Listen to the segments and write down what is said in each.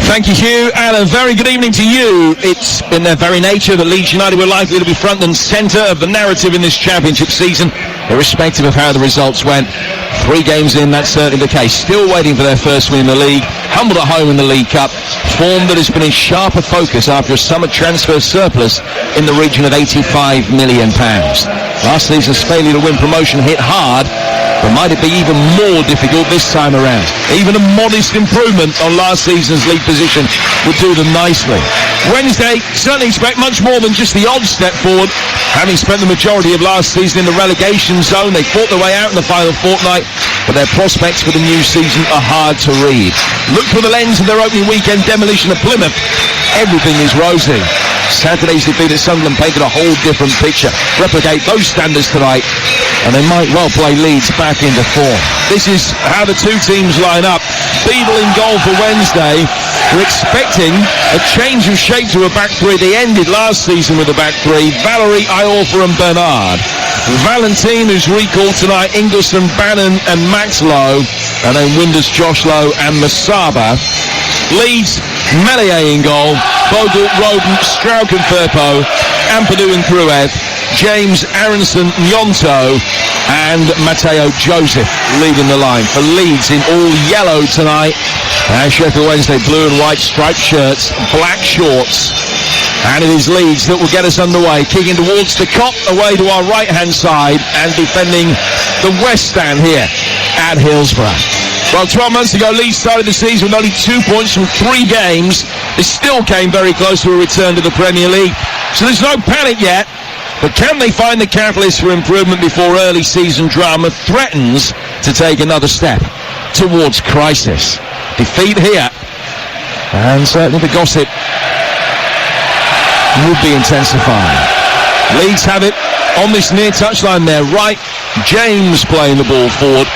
Thank you, Hugh, and a very good evening to you. It's in their very nature that Leeds United were likely to be front and centre of the narrative in this championship season, irrespective of how the results went. 3 games in, that's certainly the case. Still waiting for their first win in the league. Humbled at home in the League Cup. Form that has been in sharper focus after a summer transfer surplus in the region of £85 million. Last season's failure to win promotion hit hard, but might it be even more difficult this time around? Even a modest improvement on last season's league position would do them nicely. Wednesday, certainly expect much more than just the odd step forward. Having spent the majority of last season in the relegation zone, they fought their way out in the final fortnight, but their prospects for the new season are hard to read. Look through the lens of their opening weekend demolition of Plymouth. Everything is rosy. Saturday's defeat at Sunderland painted a whole different picture. Replicate those standards tonight, and they might well play Leeds back into form. This is how the two teams line up. Beadle in goal for Wednesday. We're expecting a change of shape to a back three. They ended last season with a back three. Valerie, Iorfa and Bernard. Valentine, who's recalled tonight, Ingleson, Bannon and Max Lowe. And then Winders, Josh Lowe and Masaba. Leeds, Melier in goal. Bogle, Roden, Strauch and Firpo. Ampadu and Kruev. James, Aronson, Nyonto and Matteo Joseph leading the line for Leeds in all yellow tonight. And Sheffield Wednesday blue and white striped shirts, black shorts. And it is Leeds that will get us underway, kicking towards the Kop, away to our right-hand side, and defending the West Stand here at Hillsborough. Well, 12 months ago, Leeds started the season with only 2 points from 3 games. They still came very close to a return to the Premier League. So there's no panic yet. But can they find the catalyst for improvement before early season drama threatens to take another step towards crisis? Defeat here, and certainly the gossip would be intensifying. Leeds have it on this near touchline there, right. James playing the ball forward,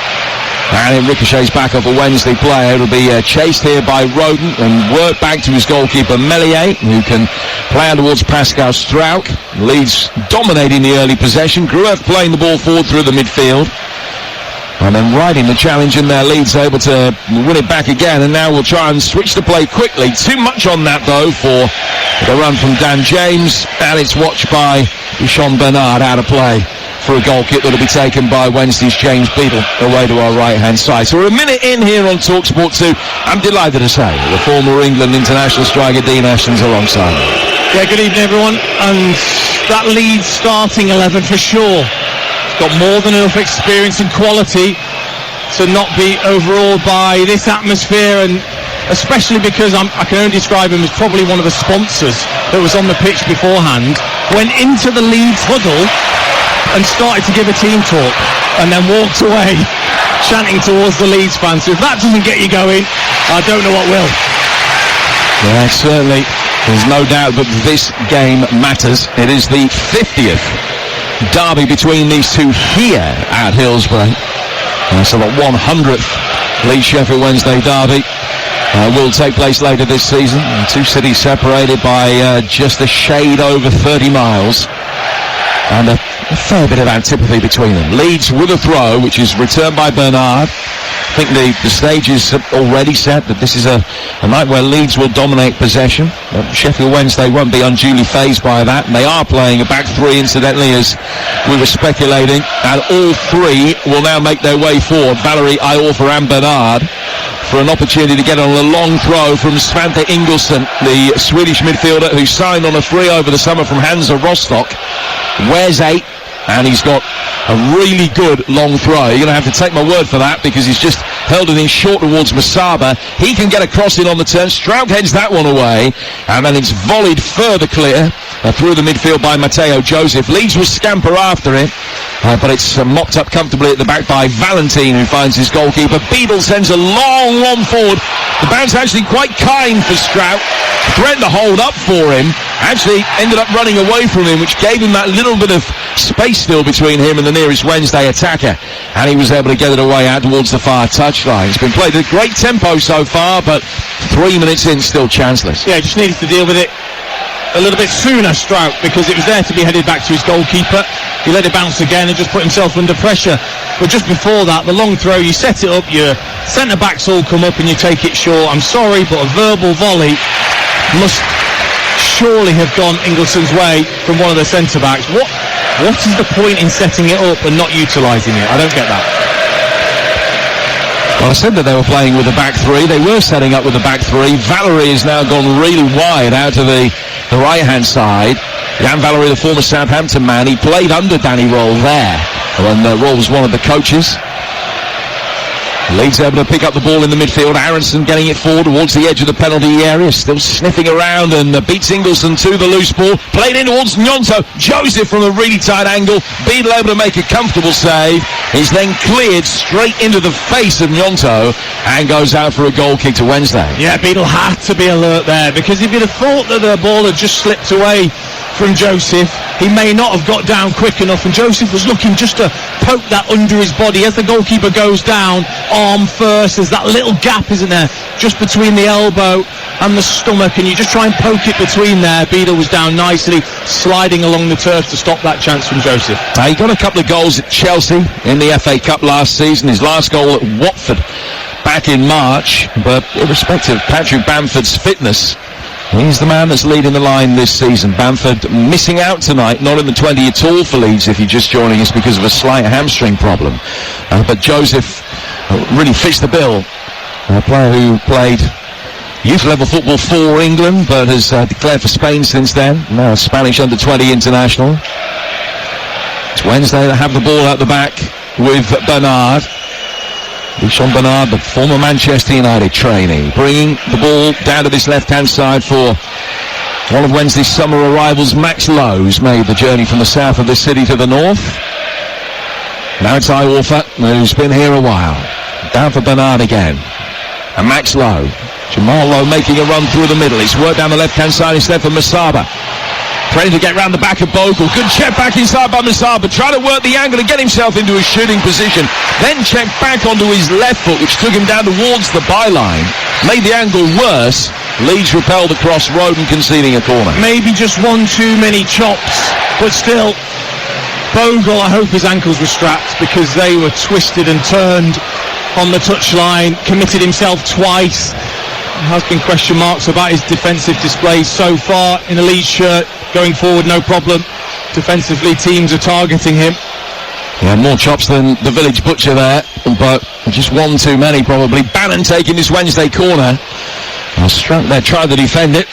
and it ricochets back off a Wednesday player. It'll be chased here by Roden and worked back to his goalkeeper Melier, who can play out towards Pascal Strauch. Leeds dominating the early possession. Gruev playing the ball forward through the midfield. And then riding the challenge in there, Leeds able to win it back again, and now we'll try and switch the play quickly. Too much on that though for the run from Dan James, and it's watched by Sean Bernard out of play for a goal kick that'll be taken by Wednesday's James Beadle away to our right-hand side. So we're a minute in here on TalkSport 2. I'm delighted to say the former England international striker Dean Ashton's alongside me. Yeah, good evening everyone, and that Leeds starting 11 for sure. Got more than enough experience and quality to not be overawed by this atmosphere, and especially because I can only describe him as probably one of the sponsors that was on the pitch beforehand, went into the Leeds huddle and started to give a team talk and then walked away chanting towards the Leeds fans. So if that doesn't get you going, I don't know what will. Yeah, certainly. There's no doubt that this game matters. It is the 50th derby between these two here at Hillsborough. So the 100th Leeds Sheffield Wednesday derby will take place later this season. Two cities separated by just a shade over 30 miles. And a fair bit of antipathy between them. Leeds with a throw, which is returned by Bernard. I think the stage is already set that this is a night where Leeds will dominate possession. Sheffield Wednesday won't be unduly fazed by that. And they are playing a back three, incidentally, as we were speculating. And all three will now make their way forward. Valerie, Iorfa and Bernard for an opportunity to get on a long throw from Svante Ingleson, the Swedish midfielder who signed on a free over the summer from Hansa Rostock. Wears 8. And he's got a really good long throw. You're going to have to take my word for that, because he's just held it in short towards Masaba. He can get a cross in on the turn. Stroud heads that one away. And then it's volleyed further clear through the midfield by Matteo Joseph. Leeds will scamper after it. But it's mopped up comfortably at the back by Valentine, who finds his goalkeeper. Beadle sends a long one forward. The bounce actually quite kind for Stroud. Threatened to hold up for him. Actually ended up running away from him, which gave him that little bit of space still between him and the nearest Wednesday attacker. And he was able to get it away out towards the far touchline. It's been played at a great tempo so far, but 3 minutes in, still chanceless. Yeah, just needed to deal with it a little bit sooner, Strout, because it was there to be headed back to his goalkeeper. He let it bounce again and just put himself under pressure. But just before that, the long throw, you set it up, you centre-backs all come up and you take it short. I'm sorry, but a verbal volley must surely have gone Ingleson's way from one of the centre-backs. What is the point in setting it up and not utilising it? I don't get that. Well, I said that they were playing with a back three. They were setting up with a back three. Valerie has now gone really wide out to the right-hand side. Jan Valerie, the former Southampton man, he played under Danny Roll there when Roll was one of the coaches. Leeds able to pick up the ball in the midfield. Aronson getting it forward towards the edge of the penalty area, still sniffing around and beats Ingleson to the loose ball. Played in towards Gnonto. Joseph from a really tight angle. Beadle able to make a comfortable save. He's then cleared straight into the face of Gnonto and goes out for a goal kick to Wednesday. Yeah, Beadle had to be alert there, because if you'd have thought that the ball had just slipped away from Joseph, he may not have got down quick enough, and Joseph was looking just to poke that under his body. As the goalkeeper goes down, arm first, there's that little gap, isn't there, just between the elbow and the stomach, and you just try and poke it between there. Beadle was down nicely, sliding along the turf to stop that chance from Joseph. He got a couple of goals at Chelsea in the FA Cup last season, his last goal at Watford back in March, but irrespective of Patrick Bamford's fitness, he's the man that's leading the line this season. Bamford missing out tonight, not in the 20 at all for Leeds if you're just joining us, because of a slight hamstring problem. But Joseph really fits the bill. A player who played youth level football for England, but has declared for Spain since then. Now a Spanish under-20 international. It's Wednesday. They have the ball out the back with Bernard. Sean Bernard, the former Manchester United trainee, bringing the ball down to this left-hand side for one of Wednesday's summer arrivals. Max Lowe's made the journey from the south of the city to the north. Now it's Iorfa, who's been here a while. Down for Bernard again. And Max Lowe. Jamal Lowe making a run through the middle. He's worked down the left-hand side instead for Masaba. Trying to get round the back of Bogle. Good check back inside by Masaba. Trying to work the angle and get himself into a shooting position. Then check back onto his left foot, which took him down towards the byline. Made the angle worse. Leeds repelled the cross, Roden conceding a corner. Maybe just one too many chops, but still, Bogle, I hope his ankles were strapped, because they were twisted and turned on the touchline. Committed himself twice. There has been question marks about his defensive displays so far in a Leeds shirt. Going forward, no problem. Defensively, teams are targeting him. Yeah, more chops than the village butcher there, but just one too many probably. Bannon taking this Wednesday corner. Struck there, tried to defend it.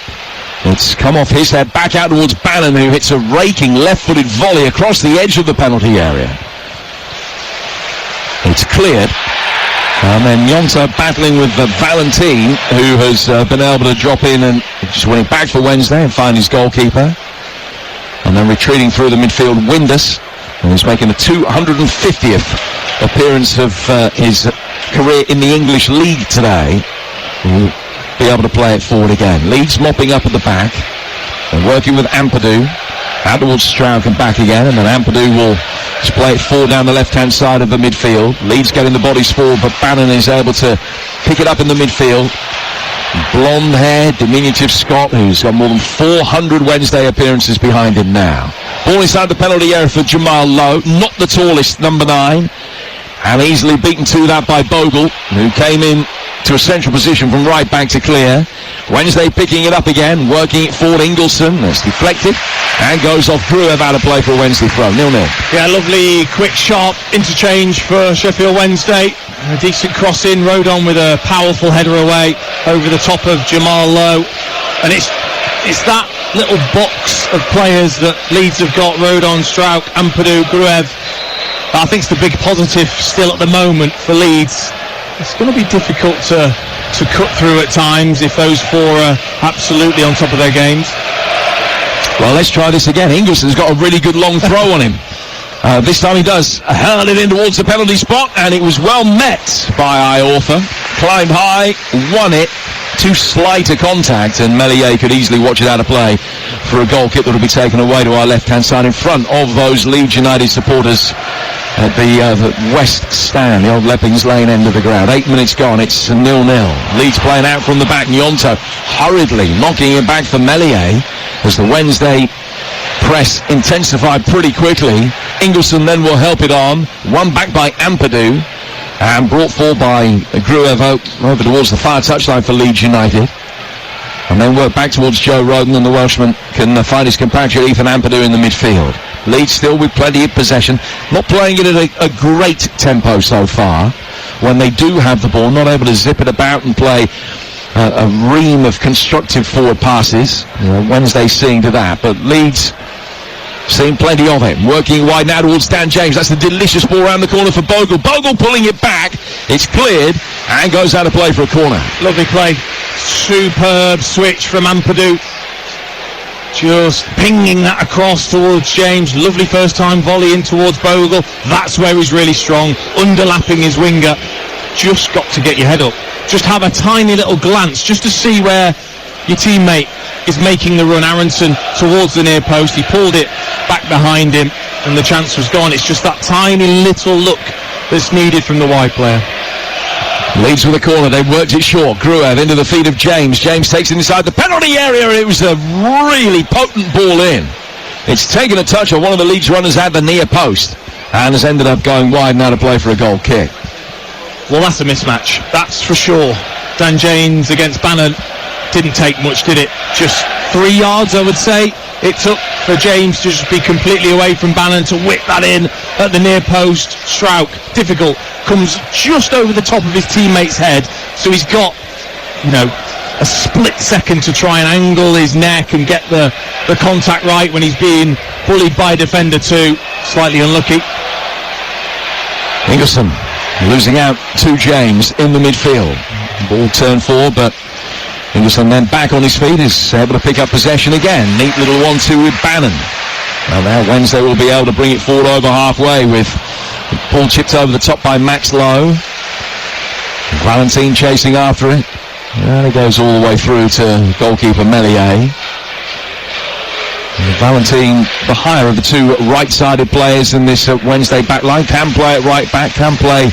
It's come off his head, back out towards Bannon, who hits a raking left-footed volley across the edge of the penalty area. It's cleared. And then Gnonto battling with Valentin, who has been able to drop in and just win it back for Wednesday and find his goalkeeper. And then retreating through the midfield, Windus, and he's making the 250th appearance of his career in the English League today. He'll be able to play it forward again. Leeds mopping up at the back and working with Ampadu. Out towards Strauch and back again, and then Ampadu will just play it forward down the left-hand side of the midfield. Leeds getting the bodies forward, but Bannon is able to pick it up in the midfield. Blonde hair, diminutive Scott, who's got more than 400 Wednesday appearances behind him now. Ball inside the penalty area for Jamal Lowe, not the tallest, number 9. And easily beaten to that by Bogle, who came in to a central position from right back to clear. Wednesday picking it up again, working it forward. Ingleson, that's deflected and goes off. Gruev out of play for a Wednesday throw, 0-0. Yeah, lovely quick sharp interchange for Sheffield Wednesday. A decent cross in, Rodon with a powerful header away over the top of Jamal Lowe. And it's that little box of players that Leeds have got: Rodon, Strauch, Ampadu, Gruev. I think it's the big positive still at the moment for Leeds. It's going to be difficult to cut through at times if those four are absolutely on top of their games. Well, let's try this again. Ingleson's got a really good long throw on him. This time he does hurl it in towards the penalty spot, and it was well met by Iorfa. Climbed high, won it. Too slight a contact, and Meslier could easily watch it out of play for a goal kick that will be taken away to our left-hand side in front of those Leeds United supporters at the west stand, the old Leppings Lane end of the ground. 8 minutes gone, it's 0-0. Leeds playing out from the back. Gnonto hurriedly knocking it back for Meslier as the Wednesday press intensified pretty quickly. Ingleson then will help it on. One back by Ampadu. and brought forward by Gruev over towards the far touchline for Leeds United. And then work back towards Joe Roden, and the Welshman can find his compatriot Ethan Ampadu in the midfield. Leeds still with plenty of possession, not playing it at a great tempo so far. When they do have the ball, not able to zip it about and play a ream of constructive forward passes. Wednesday seeing to that, but Leeds seeing plenty of it. Working wide now towards Dan James. That's the delicious ball around the corner for Bogle. Bogle pulling it back. It's cleared and goes out of play for a corner. Lovely play. Superb switch from Ampadu. Just pinging that across towards James. Lovely first time volley in towards Bogle. That's where he's really strong. Underlapping his winger. Just got to get your head up. Just have a tiny little glance just to see where your teammate is making the run. Aronson towards the near post. He pulled it back behind him and the chance was gone. It's just that tiny little look that's needed from the wide player. Leeds with a corner, they've worked it short. Gruev into the feet of James. James takes it inside the penalty area, and it was a really potent ball in. It's taken a touch on one of the Leeds runners at the near post and has ended up going wide now to play for a goal kick. Well, that's a mismatch, that's for sure. Dan James against Bannon didn't take much, did it? Just 3 yards, I would say. It took for James to just be completely away from Bannon to whip that in at the near post. Strauch, difficult, comes just over the top of his teammate's head, so he's got, a split second to try and angle his neck and get the contact right when he's being bullied by defender 2. Slightly unlucky. Ingerson losing out to James in the midfield. Ball turned forward, but Ingerson then back on his feet, is able to pick up possession again. Neat little 1-2 with Bannon. And now Wednesday will be able to bring it forward over halfway with ball chipped over the top by Max Lowe. Valentine chasing after it. And it goes all the way through to goalkeeper Melier. Valentine, the higher of the two right-sided players in this Wednesday back line, can play at right back, can play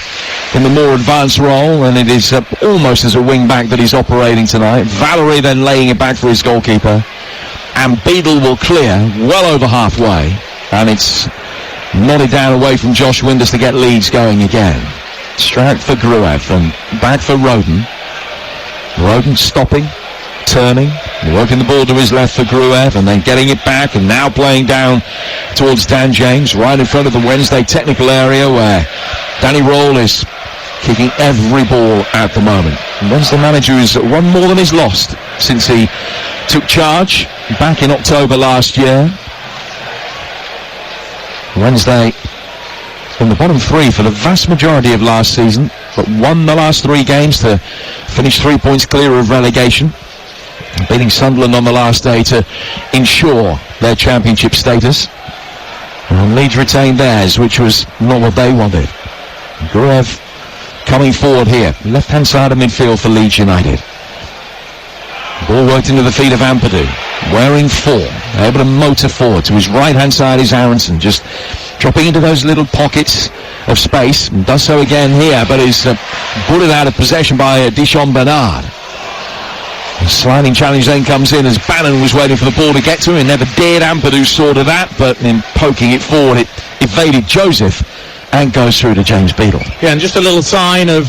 in the more advanced role, and it is almost as a wing back that he's operating tonight. Valerie then laying it back for his goalkeeper, and Beadle will clear well over halfway, and it's nodded down away from Josh Winders to get Leeds going again. Strauch for Gruev and back for Roden. Roden stopping, turning, working the ball to his left for Gruev, and then getting it back, and now playing down towards Dan James, right in front of the Wednesday technical area where Danny Roll is kicking every ball at the moment. And Wednesday manager has won more than he's lost since he took charge back in October last year. Wednesday in the bottom 3 for the vast majority of last season, but won the last 3 games to finish 3 points clear of relegation, beating Sunderland on the last day to ensure their championship status. And Leeds retained theirs, which was not what they wanted. Gruev coming forward here, left-hand side of midfield for Leeds United. Ball worked into the feet of Ampadu, wearing 4, able to motor forward. To his right-hand side is Aronson, just dropping into those little pockets of space, and does so again here, but is bullied out of possession by Dishon Bernard. The sliding challenge then comes in as Bannon was waiting for the ball to get to him. He never did. Ampadu saw to that, but in poking it forward, it evaded Joseph and goes through to James Beadle. Yeah, and just a little sign of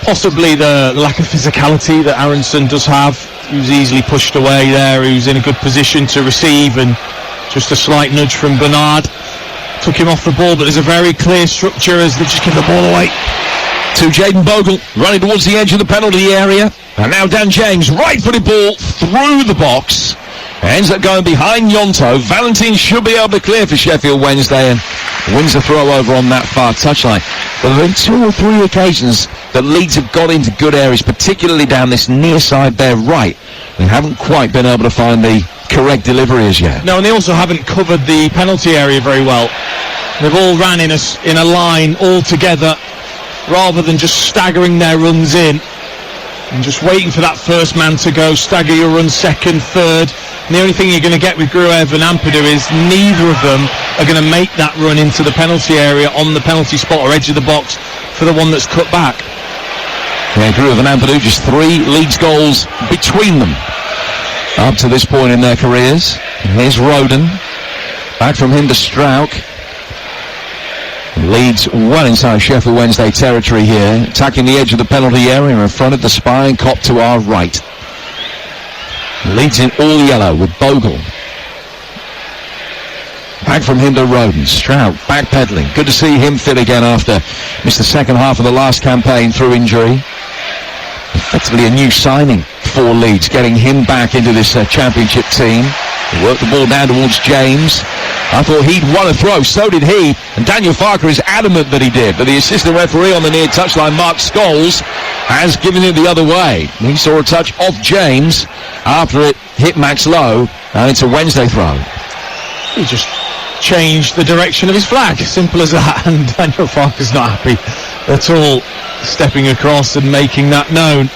possibly the lack of physicality that Aronson does have. He was easily pushed away there. He was in a good position to receive, and just a slight nudge from Bernard took him off the ball, but there's a very clear structure as they just give the ball away to Jaden Bogle, running towards the edge of the penalty area. And now Dan James, right-footed ball through the box. Ends up going behind Yonto. Valentine should be able to clear for Sheffield Wednesday and wins the throw over on that far touchline. But there have been 2 or 3 occasions that Leeds have got into good areas, particularly down this near side there right. They haven't quite been able to find the correct delivery as yet. No, and they also haven't covered the penalty area very well. They've all ran in a line all together, rather than just staggering their runs in and just waiting for that first man to go. Stagger your run second, third. And the only thing you're going to get with Gruev and Ampadu is neither of them are going to make that run into the penalty area on the penalty spot or edge of the box for the one that's cut back. Yeah, Gruev and Ampadu, just 3 Leeds goals between them up to this point in their careers. And here's Roden. Back from him to Strauch. Leeds well inside Sheffield Wednesday territory here, attacking the edge of the penalty area in front of the spy and Cop to our right. Leeds in all yellow with Bogle. Back from him to Roden. Stroud backpedaling. Good to see him fit again after missed the second half of the last campaign through injury. Effectively a new signing for Leeds, getting him back into this championship team. He worked the ball down towards James. I thought he'd won a throw, so did he, and Daniel Farker is adamant that he did, but the assistant referee on the near touchline, Mark Scholes, has given it the other way. He saw a touch off James after it hit Max Lowe, and it's a Wednesday throw. He just changed the direction of his flag, simple as that, and Daniel Farker's not happy at all stepping across and making that known.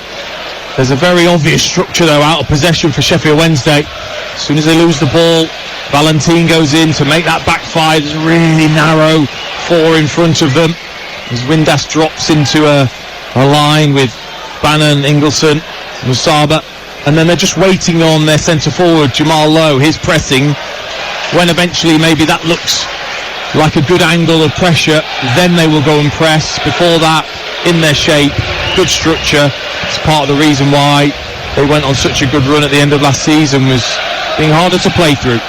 There's a very obvious structure though out of possession for Sheffield Wednesday. As soon as they lose the ball, Valentin goes in to make that backfire. There's a really narrow four in front of them as Windass drops into a line with Bannon, Ingleson, Musaba, and then they're just waiting on their centre forward Jamal Lowe, his pressing. When eventually maybe that looks like a good angle of pressure, then they will go and press. Before that, in their shape, good structure. It's part of the reason why they went on such a good run at the end of last season, was being harder to play through.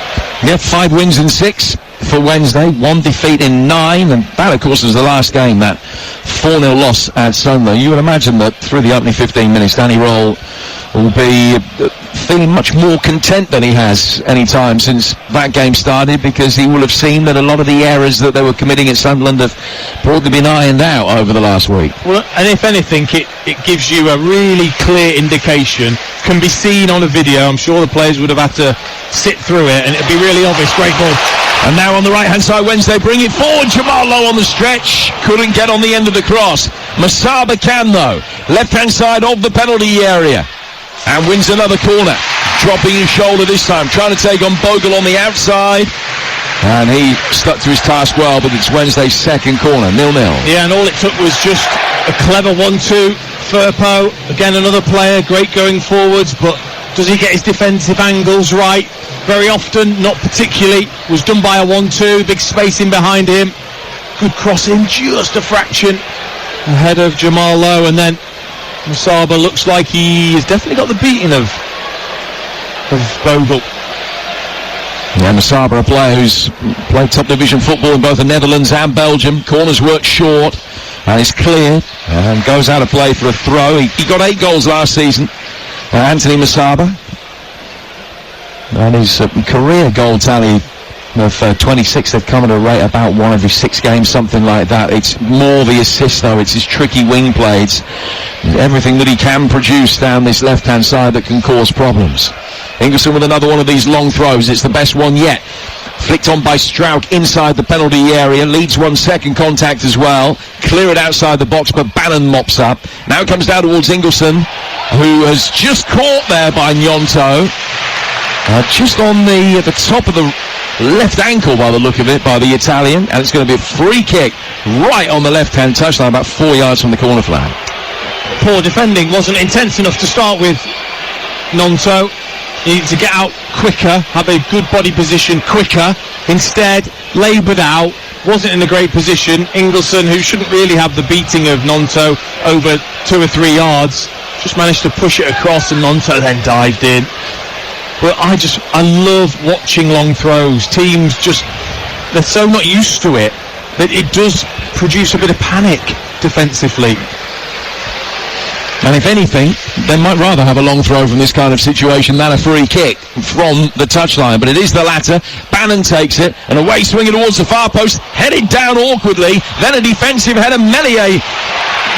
Yep, 5 wins in 6 for Wednesday, 1 defeat in 9, and that of course was the last game, that 4-0 loss at Sunderland. You would imagine that through the opening 15 minutes Danny Roll will be feeling much more content than he has any time since that game started, because he will have seen that a lot of the errors that they were committing at Sunderland have broadly been ironed out over the last week. Well, and if anything, it gives you a really clear indication, can be seen on a video. I'm sure the players would have had to sit through it, and it'd be really obvious. Great ball. And now on the right-hand side, Wednesday bring it forward. Jamal Lowe on the stretch. Couldn't get on the end of the cross. Musaba can, though. Left-hand side of the penalty area. And wins another corner. Dropping his shoulder this time. Trying to take on Bogle on the outside. And he stuck to his task well, but it's Wednesday's second corner. 0-0. Yeah, and all it took was just a clever 1-2. Firpo, again another player, great going forwards, but does he get his defensive angles right? Very often, not particularly. Was done by a 1-2, big spacing behind him. Good crossing, just a fraction ahead of Jamal Lowe, and then Musaba looks like he has definitely got the beating of Bogle. Yeah, Musaba, a player who's played top division football in both the Netherlands and Belgium. Corners work short, and it's cleared, and goes out of play for a throw. He got 8 goals last season, Anthony Musaba. And his career goal tally of 26, they've come at a rate about 1 every 6 games, something like that. It's more the assist though, it's his tricky wing plays, everything that he can produce down this left-hand side that can cause problems. Ingleson with another one of these long throws, it's the best one yet. Flicked on by Stroud inside the penalty area. Leeds 1 second contact as well. Clear it outside the box, but Bannon mops up. Now it comes down towards Ingleson, who has just caught there by Gnonto. Just on the top of the left ankle by the look of it, by the Italian, and it's going to be a free kick right on the left-hand touchline, about 4 yards from the corner flag. Poor defending, wasn't intense enough to start with. Gnonto needed to get out quicker, have a good body position quicker. Instead, laboured out, wasn't in a great position. Ingleson, who shouldn't really have the beating of Gnonto over 2 or 3 yards, just managed to push it across, and Gnonto then dived in. But I love watching long throws. Teams they're so not used to it that it does produce a bit of panic defensively. And if anything, they might rather have a long throw from this kind of situation than a free kick from the touchline. But it is the latter. Bannon takes it, and away swinging towards the far post, headed down awkwardly. Then a defensive header. Melier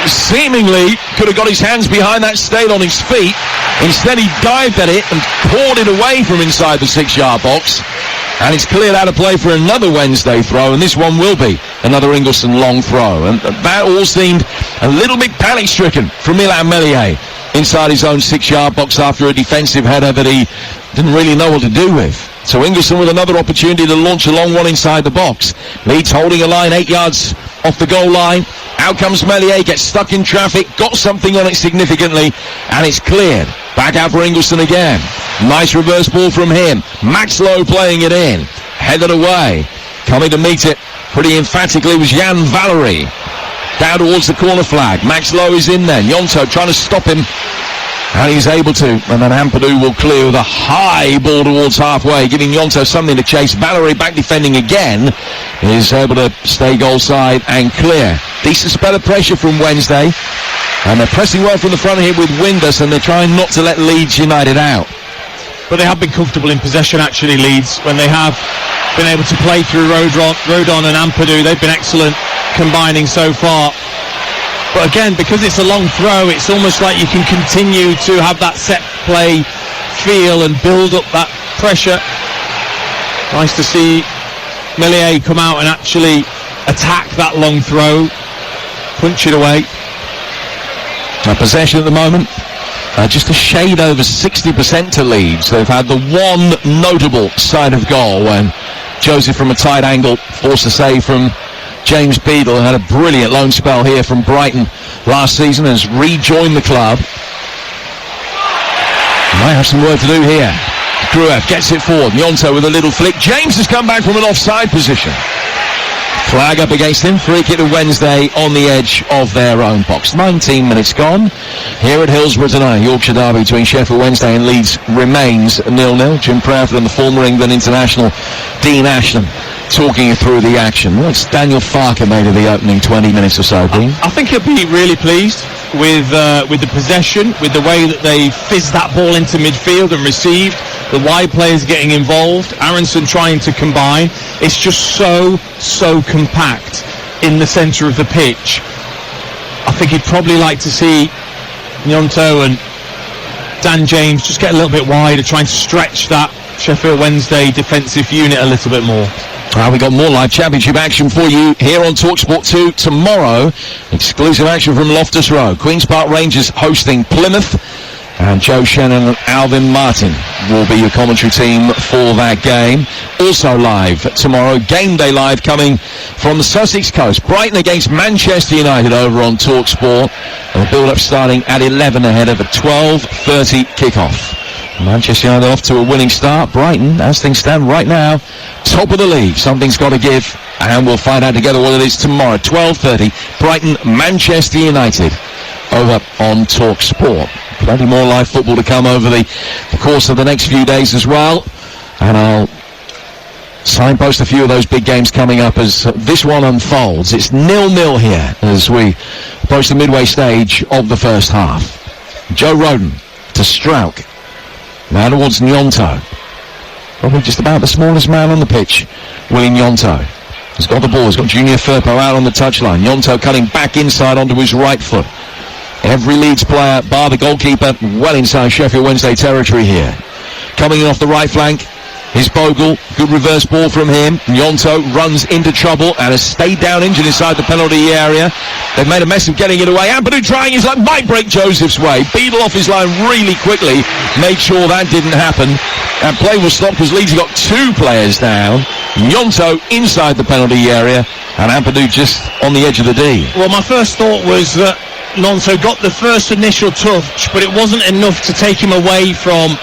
seemingly could have got his hands behind that, stayed on his feet. Instead he dived at it and poured it away from inside the 6-yard box, and it's cleared out of play for another Wednesday throw, and this one will be another Ingleson long throw. And that all seemed a little bit panic-stricken from Milan Melier inside his own 6-yard box after a defensive header that he didn't really know what to do with. So Ingleson with another opportunity to launch a long one inside the box. Leeds holding a line 8 yards off the goal line. Out comes Melier, gets stuck in traffic, got something on it significantly, and it's cleared. Back out for Ingleson again. Nice reverse ball from him. Max Lowe playing it in. Headed away. Coming to meet it pretty emphatically was Jan Valery. Down towards the corner flag. Max Lowe is in there. Gnonto trying to stop him. And he's able to. And then Ampadu will clear with a high ball towards halfway, giving Gnonto something to chase. Valery back defending again. Is able to stay goal side and clear. Decent spell of pressure from Wednesday. And they're pressing well from the front here with Windus, and they're trying not to let Leeds United out. But they have been comfortable in possession, actually, Leeds, when they have been able to play through Rodon and Ampadu. They've been excellent combining so far. But again, because it's a long throw, it's almost like you can continue to have that set play feel and build up that pressure. Nice to see Millier come out and actually attack that long throw, punch it away. Possession at the moment, just a shade over 60% to Leeds. They've had the one notable side of goal when Joseph from a tight angle forced a save from James Beadle, had a brilliant loan spell here from Brighton last season, has rejoined the club. Might have some work to do here. Gruev gets it forward. Gnonto with a little flick. James has come back from an offside position. Flag up against him. Free kick to Wednesday on the edge of their own box. 19 minutes gone. Here at Hillsborough tonight, Yorkshire derby between Sheffield Wednesday and Leeds remains 0-0. Jim Proudfoot and the former England international Dean Ashton talking you through the action. What's Daniel Farker made of the opening 20 minutes or so, Dean? I think he'll be really pleased with the possession, with the way that they fizzed that ball into midfield and received, the wide players getting involved, Aronson trying to combine. It's just so compact in the centre of the pitch. I think he'd probably like to see Gnonto and Dan James just get a little bit wider, trying to stretch that Sheffield Wednesday defensive unit a little bit more. We got more live championship action for you here on TalkSport 2 tomorrow. Exclusive action from Loftus Road. Queen's Park Rangers hosting Plymouth. And Joe Shannon and Alvin Martin will be your commentary team for that game. Also live tomorrow, game day live coming from the Sussex coast. Brighton against Manchester United over on TalkSport. And the build-up starting at 11 ahead of a 12:30 kickoff. Manchester United off to a winning start. Brighton, as things stand right now, top of the league. Something's got to give, and we'll find out together what it is tomorrow. 12:30, Brighton, Manchester United, over on TalkSport. Plenty more live football to come over the course of the next few days as well. And I'll signpost a few of those big games coming up as this one unfolds. It's 0-0 here as we approach the midway stage of the first half. Joe Rodon to Strauch. Now towards Gnonto. Probably just about the smallest man on the pitch, Willie Gnonto. He's got the ball, he's got Junior Firpo out on the touchline. Gnonto cutting back inside onto his right foot. Every Leeds player, bar the goalkeeper, well inside Sheffield Wednesday territory here. Coming in off the right flank is Bogle. Good reverse ball from him. Gnonto runs into trouble and has stayed down injured inside the penalty area. They've made a mess of getting it away. Ampadu trying his luck, might break Joseph's way. Beadle off his line really quickly, made sure that didn't happen. And play was stopped because Leeds got two players down. Gnonto inside the penalty area and Ampadu just on the edge of the D. Well, my first thought was that Gnonto got the first initial touch, but it wasn't enough to take him away from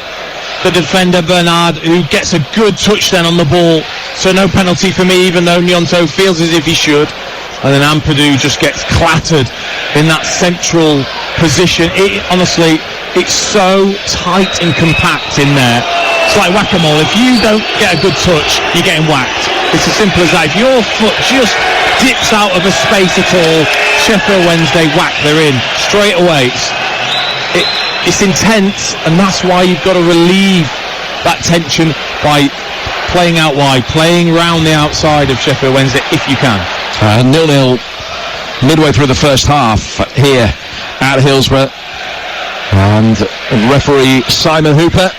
the defender Bernard, who gets a good touch then on the ball. So no penalty for me, even though Gnonto feels as if he should. And then Ampadu just gets clattered in that central position. Honestly, it's so tight and compact in there. It's like whack-a-mole. If you don't get a good touch, you're getting whacked. It's as simple as that. If your foot just dips out of a space at all, Sheffield Wednesday, whack, they're in. Straight away. It's intense, and that's why you've got to relieve that tension by playing out wide, playing round the outside of Sheffield Wednesday if you can. 0-0 midway through the first half here at Hillsborough. And referee Simon Hooper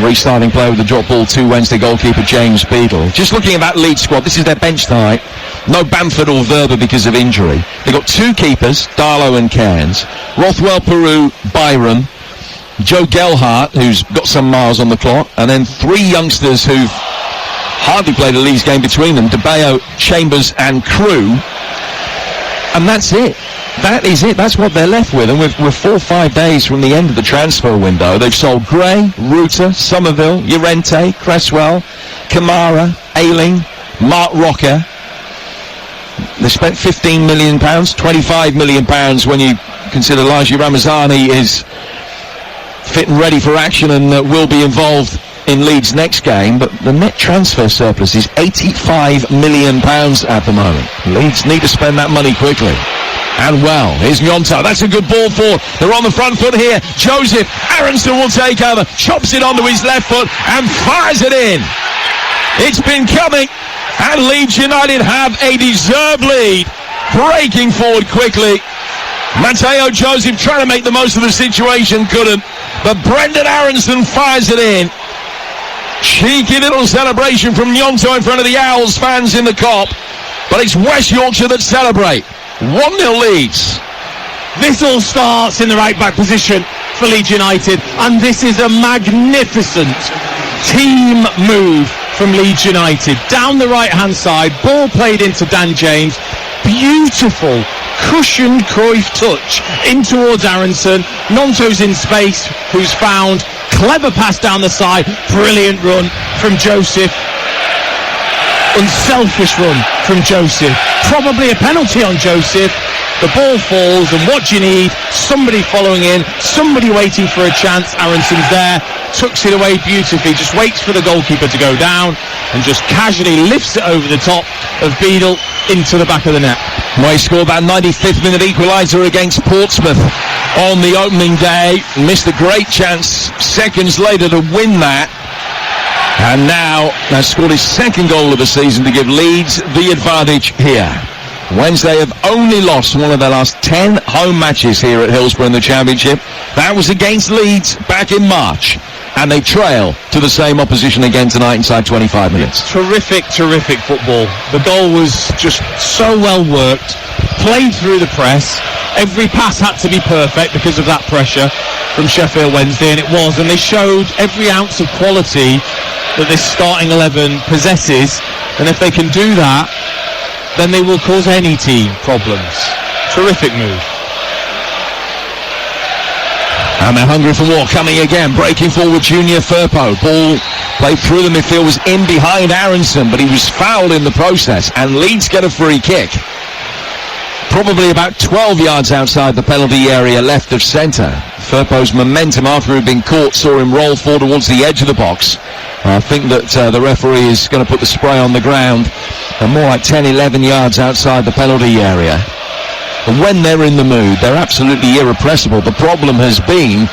restarting play with the drop ball to Wednesday goalkeeper James Beadle. Just looking at that Leeds squad, this is their bench tonight. No Bamford or Verba because of injury. They've got two keepers, Darlow and Cairns, Rothwell, Peru, Byram, Joe Gelhardt, who's got some miles on the clock, and then three youngsters who've hardly played a Leeds game between them, DeBayo, Chambers and Crew. And that's it. That is it. That's what they're left with. And we're 4 or 5 days from the end of the transfer window. They've sold Gray, Ruta, Somerville, Llorente, Cresswell, Kamara, Ayling, Mark Rocker. They spent £15 million, £25 million when you consider Laji Ramazani is fit and ready for action and will be involved in Leeds' next game. But the net transfer surplus is £85 million at the moment. Leeds need to spend that money quickly. And well, here's Nyonto. That's a good ball for. They're on the front foot here. Joseph Aronson will take over, chops it onto his left foot and fires it in. It's been coming, and Leeds United have a deserved lead. Breaking forward quickly. Matteo Joseph trying to make the most of the situation, couldn't. But Brendan Aronson fires it in. Cheeky little celebration from Nyonto in front of the Owls fans in the Kop. But it's West Yorkshire that celebrate. 1-0 Leeds. This all starts in the right back position for Leeds United, and this is a magnificent team move from Leeds United. Down the right hand side, ball played into Dan James, beautiful cushioned Cruyff touch in towards Aronson. Nyonto's in space, who's found, clever pass down the side, brilliant run from Joseph. Unselfish run from Joseph. Probably a penalty on Joseph. The ball falls, and what do you need? Somebody following in, somebody waiting for a chance. Aronson's there, tucks it away beautifully, just waits for the goalkeeper to go down and just casually lifts it over the top of Beadle into the back of the net. Well, he scored that 95th minute equaliser against Portsmouth on the opening day. Missed a great chance seconds later to win that. And now has scored his second goal of the season to give Leeds the advantage here. Wednesday have only lost one of their last 10 home matches here at Hillsborough in the Championship. That was against Leeds back in March. And they trail to the same opposition again tonight inside 25 minutes. Terrific football. The goal was just so well worked, played through the press. Every pass had to be perfect because of that pressure from Sheffield Wednesday, and it was. And they showed every ounce of quality that this starting 11 possesses. And if they can do that, then they will cause any team problems. Terrific move. And they're hungry for more. Coming again, breaking forward Junior Firpo. Ball played through the midfield, was in behind Aronson, but he was fouled in the process, and Leeds get a free kick. Probably about 12 yards outside the penalty area left of centre. Firpo's momentum after he'd been caught saw him roll forward towards the edge of the box. I think that the referee is going to put the spray on the ground, more like 10-11 yards outside the penalty area. And when they're in the mood, they're absolutely irrepressible. The problem has been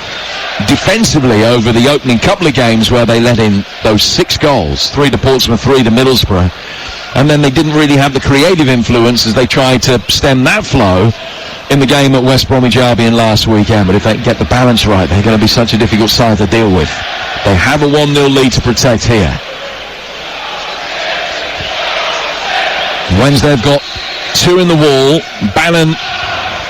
defensively over the opening couple of games where they let in those 6 goals, 3 to Portsmouth, 3 to Middlesbrough. And then they didn't really have the creative influence as they tried to stem that flow in the game at West Bromwich Albion last weekend. But if they get the balance right, they're going to be such a difficult side to deal with. They have a 1-0 lead to protect here. Wednesday have got 2 in the wall. Bannon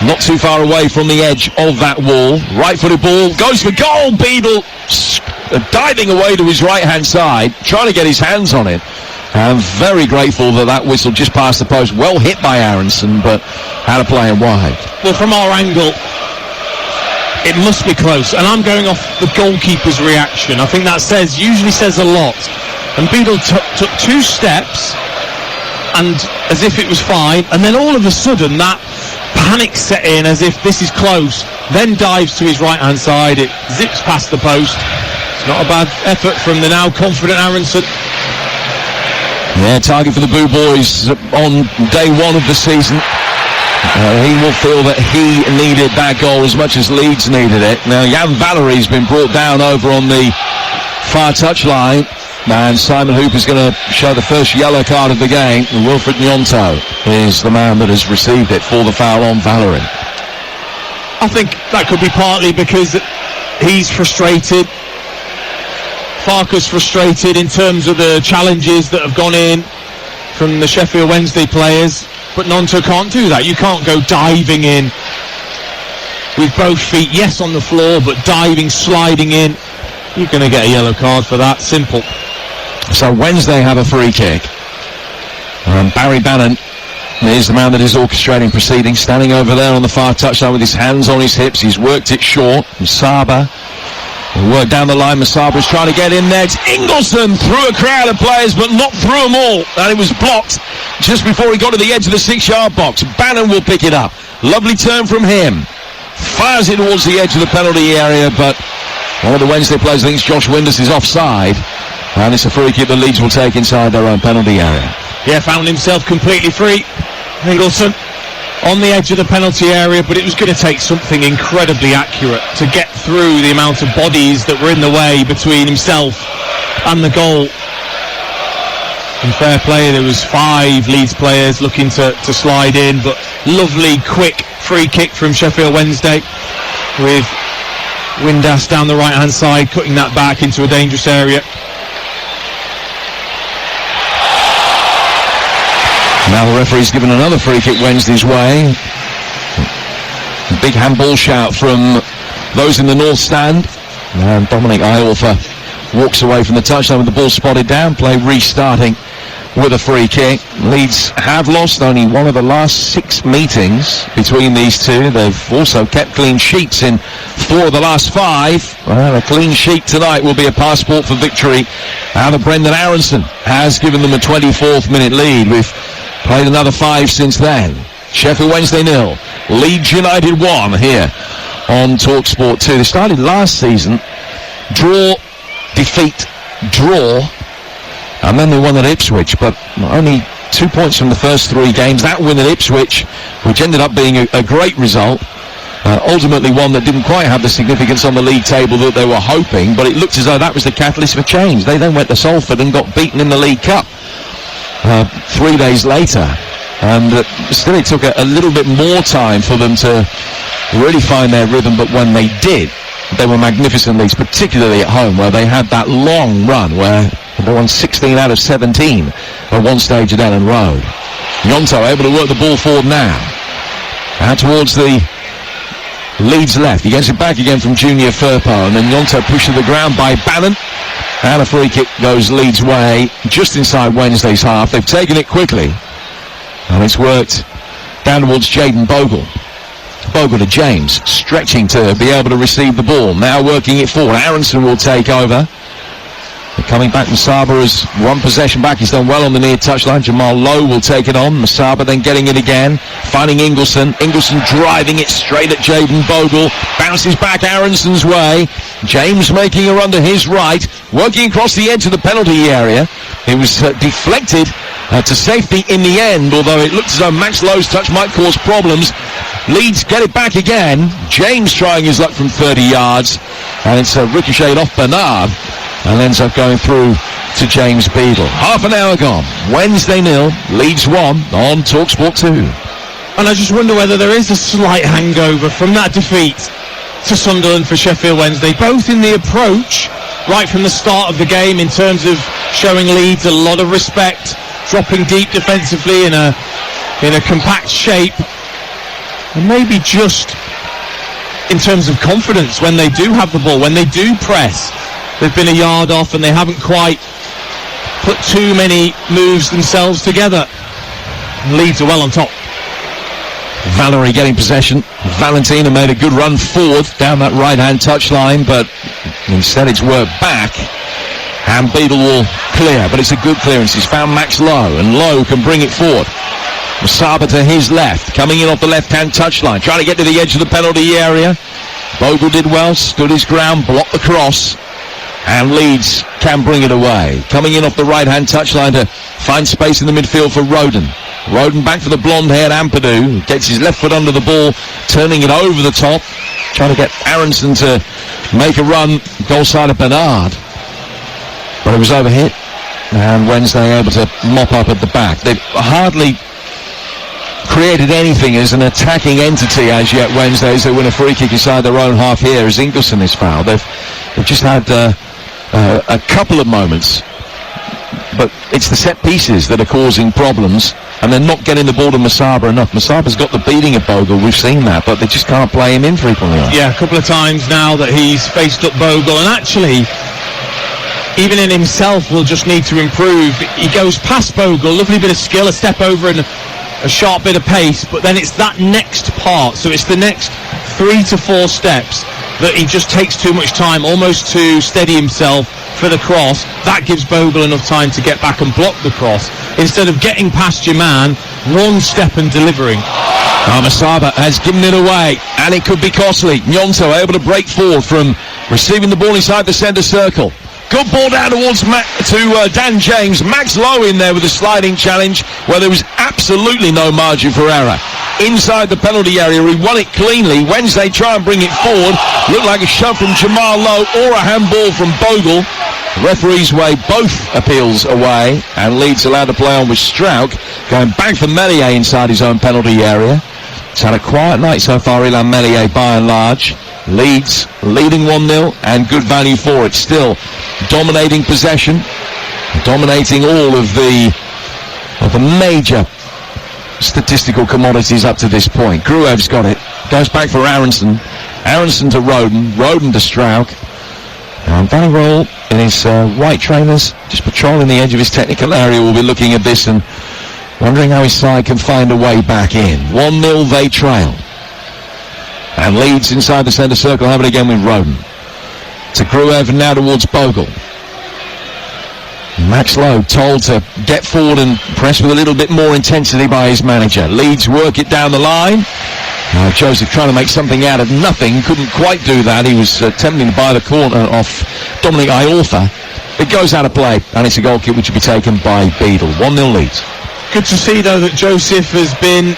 not too far away from the edge of that wall. Right-footed ball, goes for goal. Beadle diving away to his right-hand side, trying to get his hands on it. I'm very grateful that whistle just passed the post. Well hit by Aronson, but had to play him wide. Well, from our angle, it must be close. And I'm going off the goalkeeper's reaction. I think that usually says a lot. And Beadle took 2 steps, and as if it was fine, and then all of a sudden that panic set in as if this is close, then dives to his right-hand side. It zips past the post. It's not a bad effort from the now confident Aronson. Yeah, target for the Boo Boys on day 1 of the season. He will feel that he needed that goal as much as Leeds needed it. Now, Jan Valerie's been brought down over on the far touchline, and Simon Hooper's going to show the first yellow card of the game. Wilfred Nyonto is the man that has received it for the foul on Valerie. I think that could be partly because he's frustrated. Farke's frustrated in terms of the challenges that have gone in from the Sheffield Wednesday players, but Nyonto can't do that. You can't go diving in with both feet, yes, on the floor, but diving, sliding in. You're going to get a yellow card for that. Simple. So Wednesday have a free kick. Barry Bannon is the man that is orchestrating proceedings, standing over there on the far touchline with his hands on his hips. He's worked it short. And Saba Work down the line, Masaba's trying to get in there. It's Ingleson through a crowd of players, but not through them all. And it was blocked just before he got to the edge of the 6-yard box. Bannon will pick it up. Lovely turn from him. Fires it towards the edge of the penalty area, but one of the Wednesday players thinks Josh Windus is offside. And it's a free kick that Leeds will take inside their own penalty area. Yeah, found himself completely free. Ingleson on the edge of the penalty area, but it was going to take something incredibly accurate to get through the amount of bodies that were in the way between himself and the goal. And fair play, there was 5 Leeds players looking to slide in, but lovely, quick free kick from Sheffield Wednesday with Windass down the right-hand side, cutting that back into a dangerous area. Now the referee's given another free kick Wednesday's way. Big handball shout from those in the north stand. And Dominic Iorfa walks away from the touchline with the ball spotted down. Play restarting with a free kick. Leeds have lost only one of the last 6 meetings between these two. They've also kept clean sheets in 4 of the last 5. Well, a clean sheet tonight will be a passport for victory. And Brendan Aronson has given them a 24th minute lead. We've played another 5 since then. Sheffield Wednesday 0, Leeds United 1 here on TalkSport 2. They started last season, draw, defeat, draw, and then they won at Ipswich, but only 2 points from the first 3 games. That win at Ipswich, which ended up being a great result, ultimately one that didn't quite have the significance on the league table that they were hoping, but it looked as though that was the catalyst for change. They then went to Salford and got beaten in the League Cup 3 days later, and still it took a little bit more time for them to really find their rhythm, but when they did, they were magnificent Leeds, particularly at home, where they had that long run where they won 16 out of 17 at one stage at Ellen Road. Gnonto able to work the ball forward now, out towards the Leeds left. He gets it back again from Junior Firpo, and then Gnonto pushed to the ground by Bannon. And a free kick goes Leeds' way, just inside Wednesday's half. They've taken it quickly, and it's worked down towards Jaden Bogle. Bogle to James, stretching to be able to receive the ball. Now working it forward. Aronson will take over. They're coming back. Masaba has one possession back. He's done well on the near touchline. Jamal Lowe will take it on. Masaba then getting it again, finding Ingleson. Ingleson driving it straight at Jaden Bogle. Bounces back Aronson's way. James making a run to his right, working across the edge of the penalty area. It was deflected to safety in the end, although it looked as though Max Lowe's touch might cause problems. Leeds get it back again. James trying his luck from 30 yards, and it's ricocheted off Bernard and ends up going through to James Beadle. Half an hour gone. Wednesday 0, Leeds 1 on TalkSport 2. And I just wonder whether there is a slight hangover from that defeat to Sunderland for Sheffield Wednesday, both in the approach right from the start of the game in terms of showing Leeds a lot of respect, dropping deep defensively in a compact shape, and maybe just in terms of confidence when they do have the ball, when they do press. They've been a yard off and they haven't quite put too many moves themselves together. Leeds are well on top. Valerie getting possession. Valentina made a good run forward down that right-hand touchline, but instead it's worked back. And Beadle will clear, but it's a good clearance. He's found Max Lowe, and Lowe can bring it forward. Masaba to his left, coming in off the left-hand touchline, trying to get to the edge of the penalty area. Bogle did well, stood his ground, blocked the cross, and Leeds can bring it away. Coming in off the right-hand touchline to find space in the midfield for Roden. Roden back for the blonde-haired Ampadu, gets his left foot under the ball, turning it over the top, trying to get Aronson to make a run, goal side of Bernard. But it was overhit, and Wednesday able to mop up at the back. They've hardly created anything as an attacking entity as yet Wednesday, as they win a free kick inside their own half here as Ingleson is fouled. They've just had a couple of moments, but it's the set pieces that are causing problems, and they're not getting the ball to Masaba enough. Masaba's got the beating of Bogle, we've seen that, but they just can't play him in frequently. Yeah, a couple of times now that he's faced up Bogle, and actually even in himself will just need to improve. He goes past Bogle, lovely bit of skill, a step over and a sharp bit of pace, but then it's that next part, so it's the next 3 to 4 steps that he just takes too much time almost to steady himself for the cross. That gives Bogle enough time to get back and block the cross instead of getting past your man, one step and delivering. Masaba has given it away, and it could be costly. Nyonto able to break forward from receiving the ball inside the centre circle. Good ball down towards Dan James. Max Lowe in there with a sliding challenge where there was absolutely no margin for error. Inside the penalty area, he won it cleanly. Wednesday try and bring it forward. Looked like a shove from Jamal Lowe or a handball from Bogle. The referees weigh both appeals away, and Leeds allowed to play on with Strauch, going back for Meslier inside his own penalty area. It's had a quiet night so far, Ilan Meslier, by and large. Leeds leading 1-0 and good value for it. Still dominating possession, dominating all of the major statistical commodities up to this point. Gruev's got it. Goes back for Aronson. Aronson to Roden. Roden to Strauch. And Danny Roll in his white trainers, just patrolling the edge of his technical area, will be looking at this and wondering how his side can find a way back in. 1-0 they trail. And Leeds inside the centre circle have it again with Roden. To Gruev and now towards Bogle. Max Lowe told to get forward and press with a little bit more intensity by his manager. Leeds work it down the line. Joseph trying to make something out of nothing. Couldn't quite do that. He was attempting to buy the corner off Dominic Iorfa. It goes out of play, and it's a goal kick which will be taken by Beadle. 1-0 Leeds. Good to see, though, that Joseph has been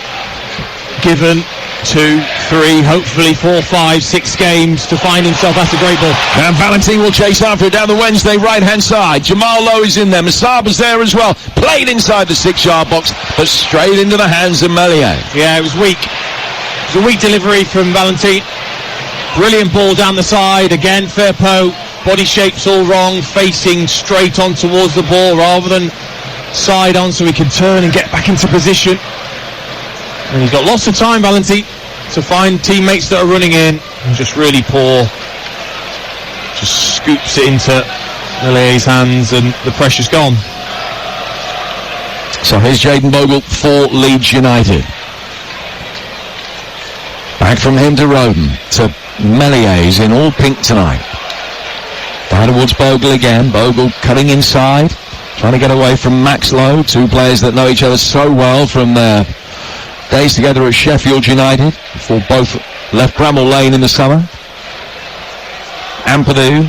given 2, 3, hopefully 4, 5, 6 games to find himself. That's a great ball. And Valentin will chase after it down the Wednesday right-hand side. Jamal Lowe is in there. Masaba's there as well. Played inside the 6-yard box, but straight into the hands of Meslier. Yeah, it was weak. It was a weak delivery from Valentin. Brilliant ball down the side. Again, Firpo, body shape's all wrong, facing straight on towards the ball rather than side on, so he can turn and get back into position. And he's got lots of time, Valentin, to find teammates that are running in. And just really poor. Just scoops it into Mellier's hands and the pressure's gone. So here's Jayden Bogle for Leeds United. Back from him to Roden, to Mellier's in all pink tonight. Down towards Bogle again. Bogle cutting inside, trying to get away from Max Lowe. Two players that know each other so well from their days together at Sheffield United, before both left Bramall Lane in the summer. Ampadu.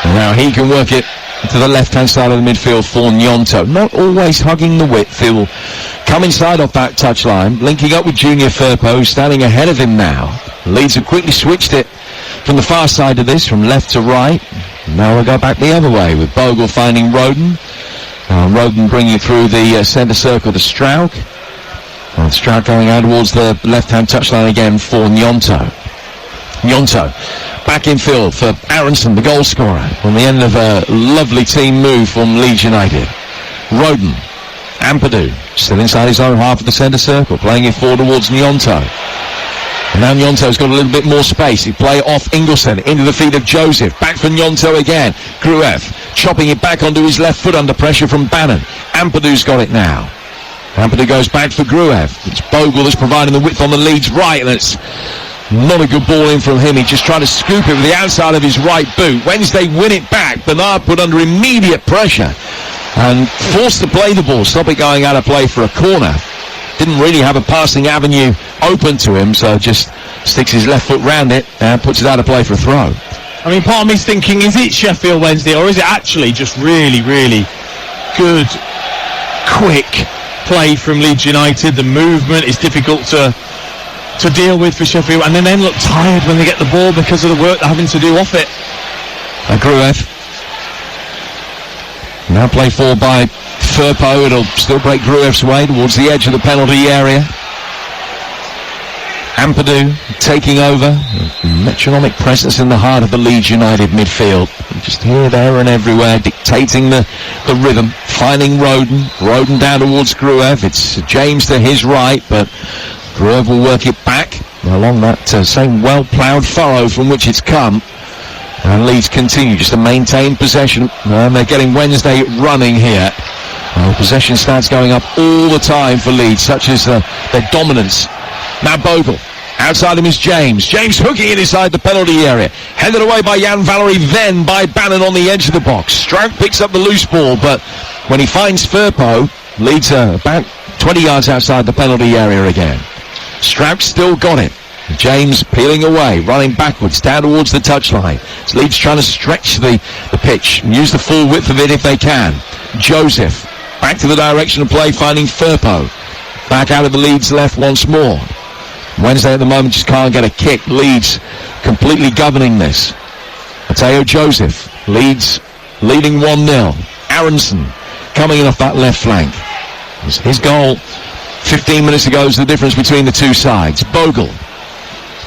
And now he can work it to the left-hand side of the midfield for Nyonto. Not always hugging the width. He'll come inside off that touchline, linking up with Junior Firpo, standing ahead of him now. Leeds have quickly switched it from the far side of this, from left to right. Now we'll go back the other way with Bogle finding Roden. Roden bringing it through the centre circle to Strauch. And Strauch going out towards the left-hand touchline again for Nyonto. Nyonto back in field for Aronson, the goal scorer, on the end of a lovely team move from Leeds United. Roden, Ampadu, still inside his own half of the centre circle, playing it forward towards Nyonto. And now Nyonto's got a little bit more space. He play off Ingleson into the feet of Joseph. Back for Nyonto again. Gruev chopping it back onto his left foot under pressure from Bannon. Ampadu's got it now. Ampadu goes back for Gruev. It's Bogle that's providing the width on the Leeds right, and it's not a good ball in from him. He just tried to scoop it with the outside of his right boot. Wednesday win it back. Bernard put under immediate pressure and forced to play the ball, stop it going out of play for a corner. Didn't really have a passing avenue open to him, so just sticks his left foot round it and puts it out of play for a throw. I mean, part of me's thinking, is it Sheffield Wednesday, or is it actually just really, really good, quick play from Leeds United? The movement is difficult to deal with for Sheffield, and then look tired when they get the ball because of the work they're having to do off it. Gruev. Now play forward by Firpo. It'll still break Gruev's way towards the edge of the penalty area. Ampadu taking over. Metronomic presence in the heart of the Leeds United midfield. Just here, there and everywhere, dictating the rhythm. Finding Roden. Roden down towards Gruev. It's James to his right, but Gruev will work it back along that same well-ploughed furrow from which it's come. And Leeds continue just to maintain possession. And they're getting Wednesday running here. Possession stats going up all the time for Leeds, such as their dominance. Now Bogle Outside him is James. James hooking it inside the penalty area. Headed away by Jan Valery, then by Bannon on the edge of the box. Strout picks up the loose ball, but when he finds Firpo, Leeds about 20 yards outside the penalty area again. Strout still got it. James peeling away, running backwards, down towards the touchline. It's Leeds trying to stretch the pitch and use the full width of it if they can. Joseph, back to the direction of play, finding Firpo. Back out of the Leeds left once more. Wednesday at the moment just can't get a kick. Leeds completely governing this. Mateo Joseph, Leeds leading 1-0. Aronson coming in off that left flank. His goal 15 minutes ago is the difference between the two sides. Bogle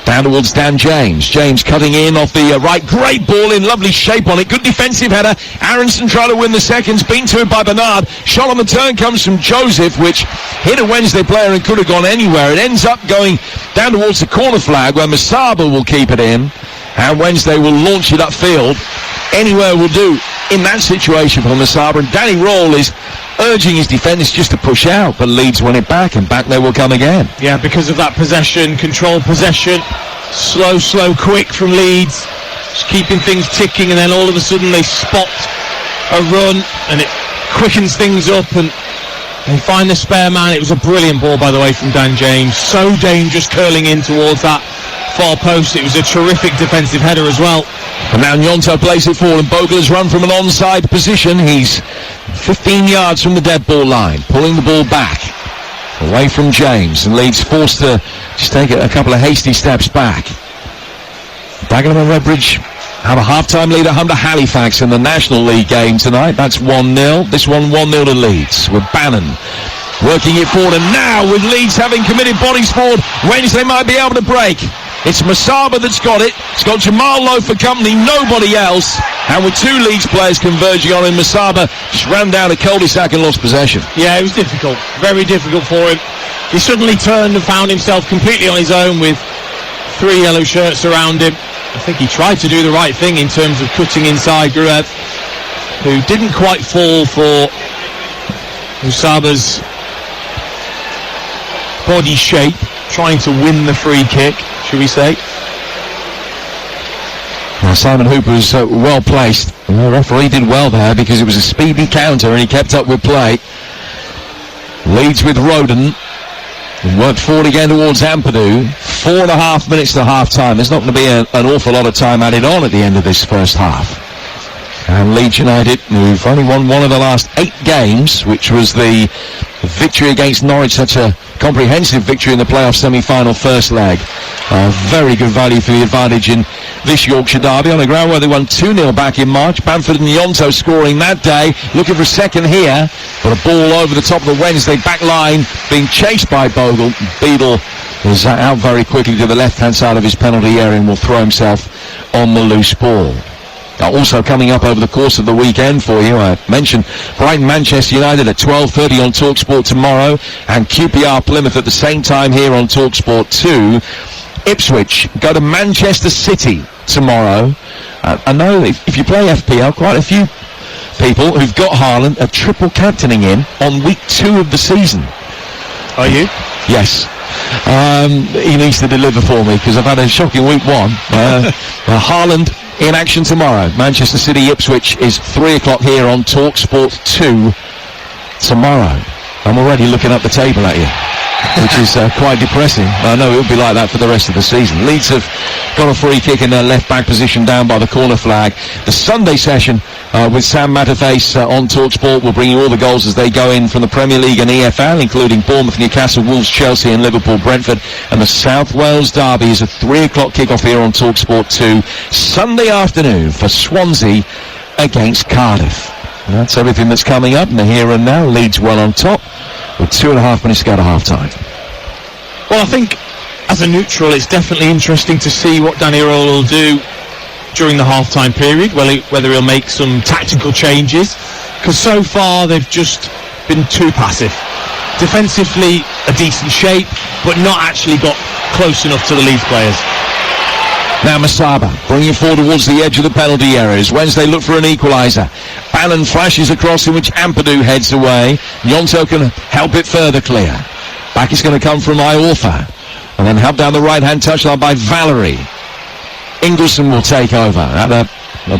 down towards Dan James. James cutting in off the right. Great ball in lovely shape on it. Good defensive header. Aronson trying to win the seconds. Beaten to it by Bernard. Shot on the turn comes from Joseph, which hit a Wednesday player and could have gone anywhere. It ends up going down towards the corner flag where Masaba will keep it in. And Wednesday will launch it upfield. Anywhere will do in that situation for Masaba. And Danny Roll is urging his defenders just to push out, but Leeds win it back, and back they will come again. Yeah, because of that possession, controlled possession, slow, quick from Leeds, just keeping things ticking, and then all of a sudden they spot a run, and it quickens things up, and they find the spare man. It was a brilliant ball, by the way, from Dan James. So dangerous, curling in towards that far post. It was a terrific defensive header as well. And now Gnonto plays it forward, and Bogle has run from an onside position. He's 15 yards from the dead ball line, pulling the ball back away from James, and Leeds forced to just take a couple of hasty steps back. Dagenham and Redbridge have a half-time lead at home to Halifax in the National League game tonight. That's 1-0. This one 1-0 to Leeds, with Bannon working it forward, and now with Leeds having committed bodies forward, Wednesday might be able to break. It's Masaba that's got it. It's got Jamal Lowe for company, nobody else. And with two Leeds players converging on him, Masaba just ran down a cul-de-sac and lost possession. Yeah, it was difficult. Very difficult for him. He suddenly turned and found himself completely on his own with three yellow shirts around him. I think he tried to do the right thing in terms of cutting inside Gruev, who didn't quite fall for Masaba's body shape, trying to win the free kick, should we say. Now Simon Hooper was well placed. The referee did well there because it was a speedy counter and he kept up with play. Leeds with Roden. Worked forward again towards Ampadu. 4.5 minutes to half time. There's not going to be an awful lot of time added on at the end of this first half. And Leeds United, who've only won one of the last 8 games, which was the victory against Norwich, such a comprehensive victory in the playoff semi-final first leg. Very good value for the advantage in this Yorkshire derby on the ground where they won 2-0 back in March. Bamford and Gnonto scoring that day. Looking for a second here, but a ball over the top of the Wednesday back line being chased by Bogle. Beadle is out very quickly to the left-hand side of his penalty area and will throw himself on the loose ball. Also coming up over the course of the weekend for you, I mentioned Brighton Manchester United at 12:30 on TalkSport tomorrow, and QPR Plymouth at the same time here on TalkSport 2. Ipswich go to Manchester City tomorrow. I know if you play FPL, quite a few people who've got Haaland are triple captaining him on week 2 of the season. Are you? Yes. He needs to deliver for me because I've had a shocking week 1. Haaland in action tomorrow. Manchester City Ipswich is 3 o'clock here on TalkSport 2 tomorrow. I'm already looking up the table at you, which is quite depressing. I know it'll be like that for the rest of the season. Leeds have got a free kick in their left back position down by the corner flag. The Sunday session with Sam Matterface on TalkSport will bring you all the goals as they go in from the Premier League and EFL, including Bournemouth, Newcastle, Wolves, Chelsea and Liverpool, Brentford. And the South Wales derby is a 3 o'clock kick-off here on TalkSport 2 Sunday afternoon for Swansea against Cardiff. And that's everything that's coming up in the here and now. Leeds well on top with 2.5 minutes to go to half-time. Well, I think as a neutral it's definitely interesting to see what Danny Roll will do during the half-time period, whether he'll make some tactical changes, because so far they've just been too passive. Defensively a decent shape, but not actually got close enough to the Leeds players. Now Masaba bringing forward towards the edge of the penalty areas. Wednesday look for an equaliser. Bannon flashes across, in which Ampadu heads away. Gnonto can help it further clear. Back is going to come from Iorfa. And then helped down the right-hand touchline by Valerie. Ingleson will take over. Had a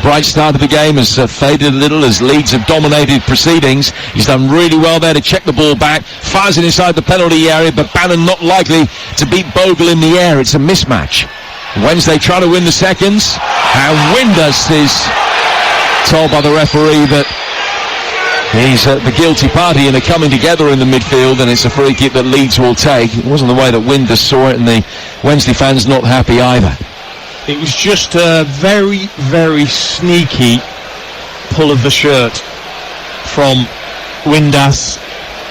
bright start of the game has faded a little as Leeds have dominated proceedings. He's done really well there to check the ball back. Fires it inside the penalty area, but Bannon not likely to beat Bogle in the air. It's a mismatch. Wednesday trying to win the seconds. And Windus is told by the referee that he's the guilty party in a coming together in the midfield, and it's a free kick that Leeds will take. It wasn't the way that Windus saw it, and the Wednesday fans not happy either. It was just a very, very sneaky pull of the shirt from Windass,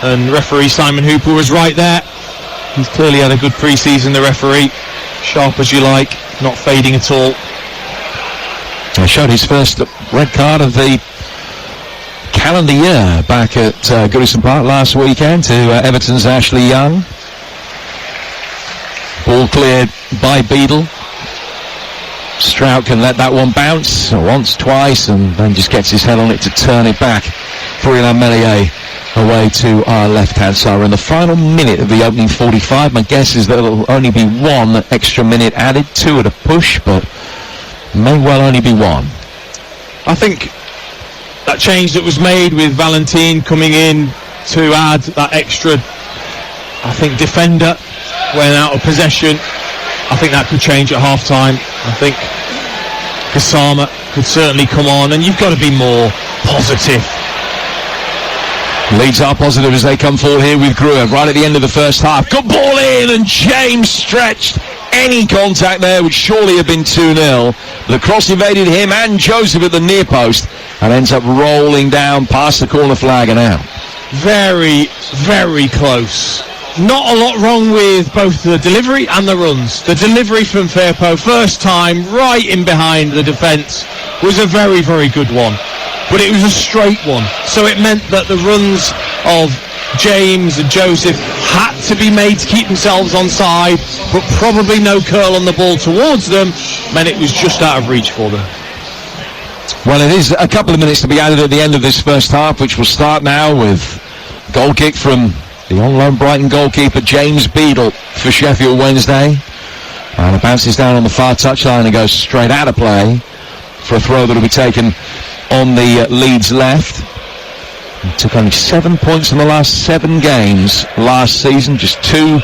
and referee Simon Hooper was right there. He's clearly had a good pre-season, the referee. Sharp as you like, not fading at all. He showed his first red card of the calendar year back at Goodison Park last weekend to Everton's Ashley Young. Ball cleared by Beadle. Strout can let that one bounce once, twice, and then just gets his head on it to turn it back. Furilan Melier away to our left-hand side. We're in the final minute of the opening 45. My guess is that it'll only be one extra minute added, 2 at a push, but may well only be 1. I think that change that was made with Valentine coming in to add that extra, I think, defender when out of possession, I think that could change at half-time. I think Gassama could certainly come on, and you've got to be more positive. Leeds are positive as they come forward here with Gruev right at the end of the first half. Good ball in, and James stretched. Any contact there would surely have been 2-0. The cross evaded him and Joseph at the near post and ends up rolling down past the corner flag and out. Very, very close. Not a lot wrong with both the delivery and the runs. The delivery from Firpo, first time, right in behind the defence, was a very, very good one. But it was a straight one. So it meant that the runs of James and Joseph had to be made to keep themselves on side, but probably no curl on the ball towards them, meant it was just out of reach for them. Well, it is a couple of minutes to be added at the end of this first half, which will start now with goal kick from the on-loan Brighton goalkeeper James Beadle for Sheffield Wednesday. And it bounces down on the far touchline and goes straight out of play for a throw that will be taken on the Leeds left. He took only 7 points in the last 7 games last season, just 2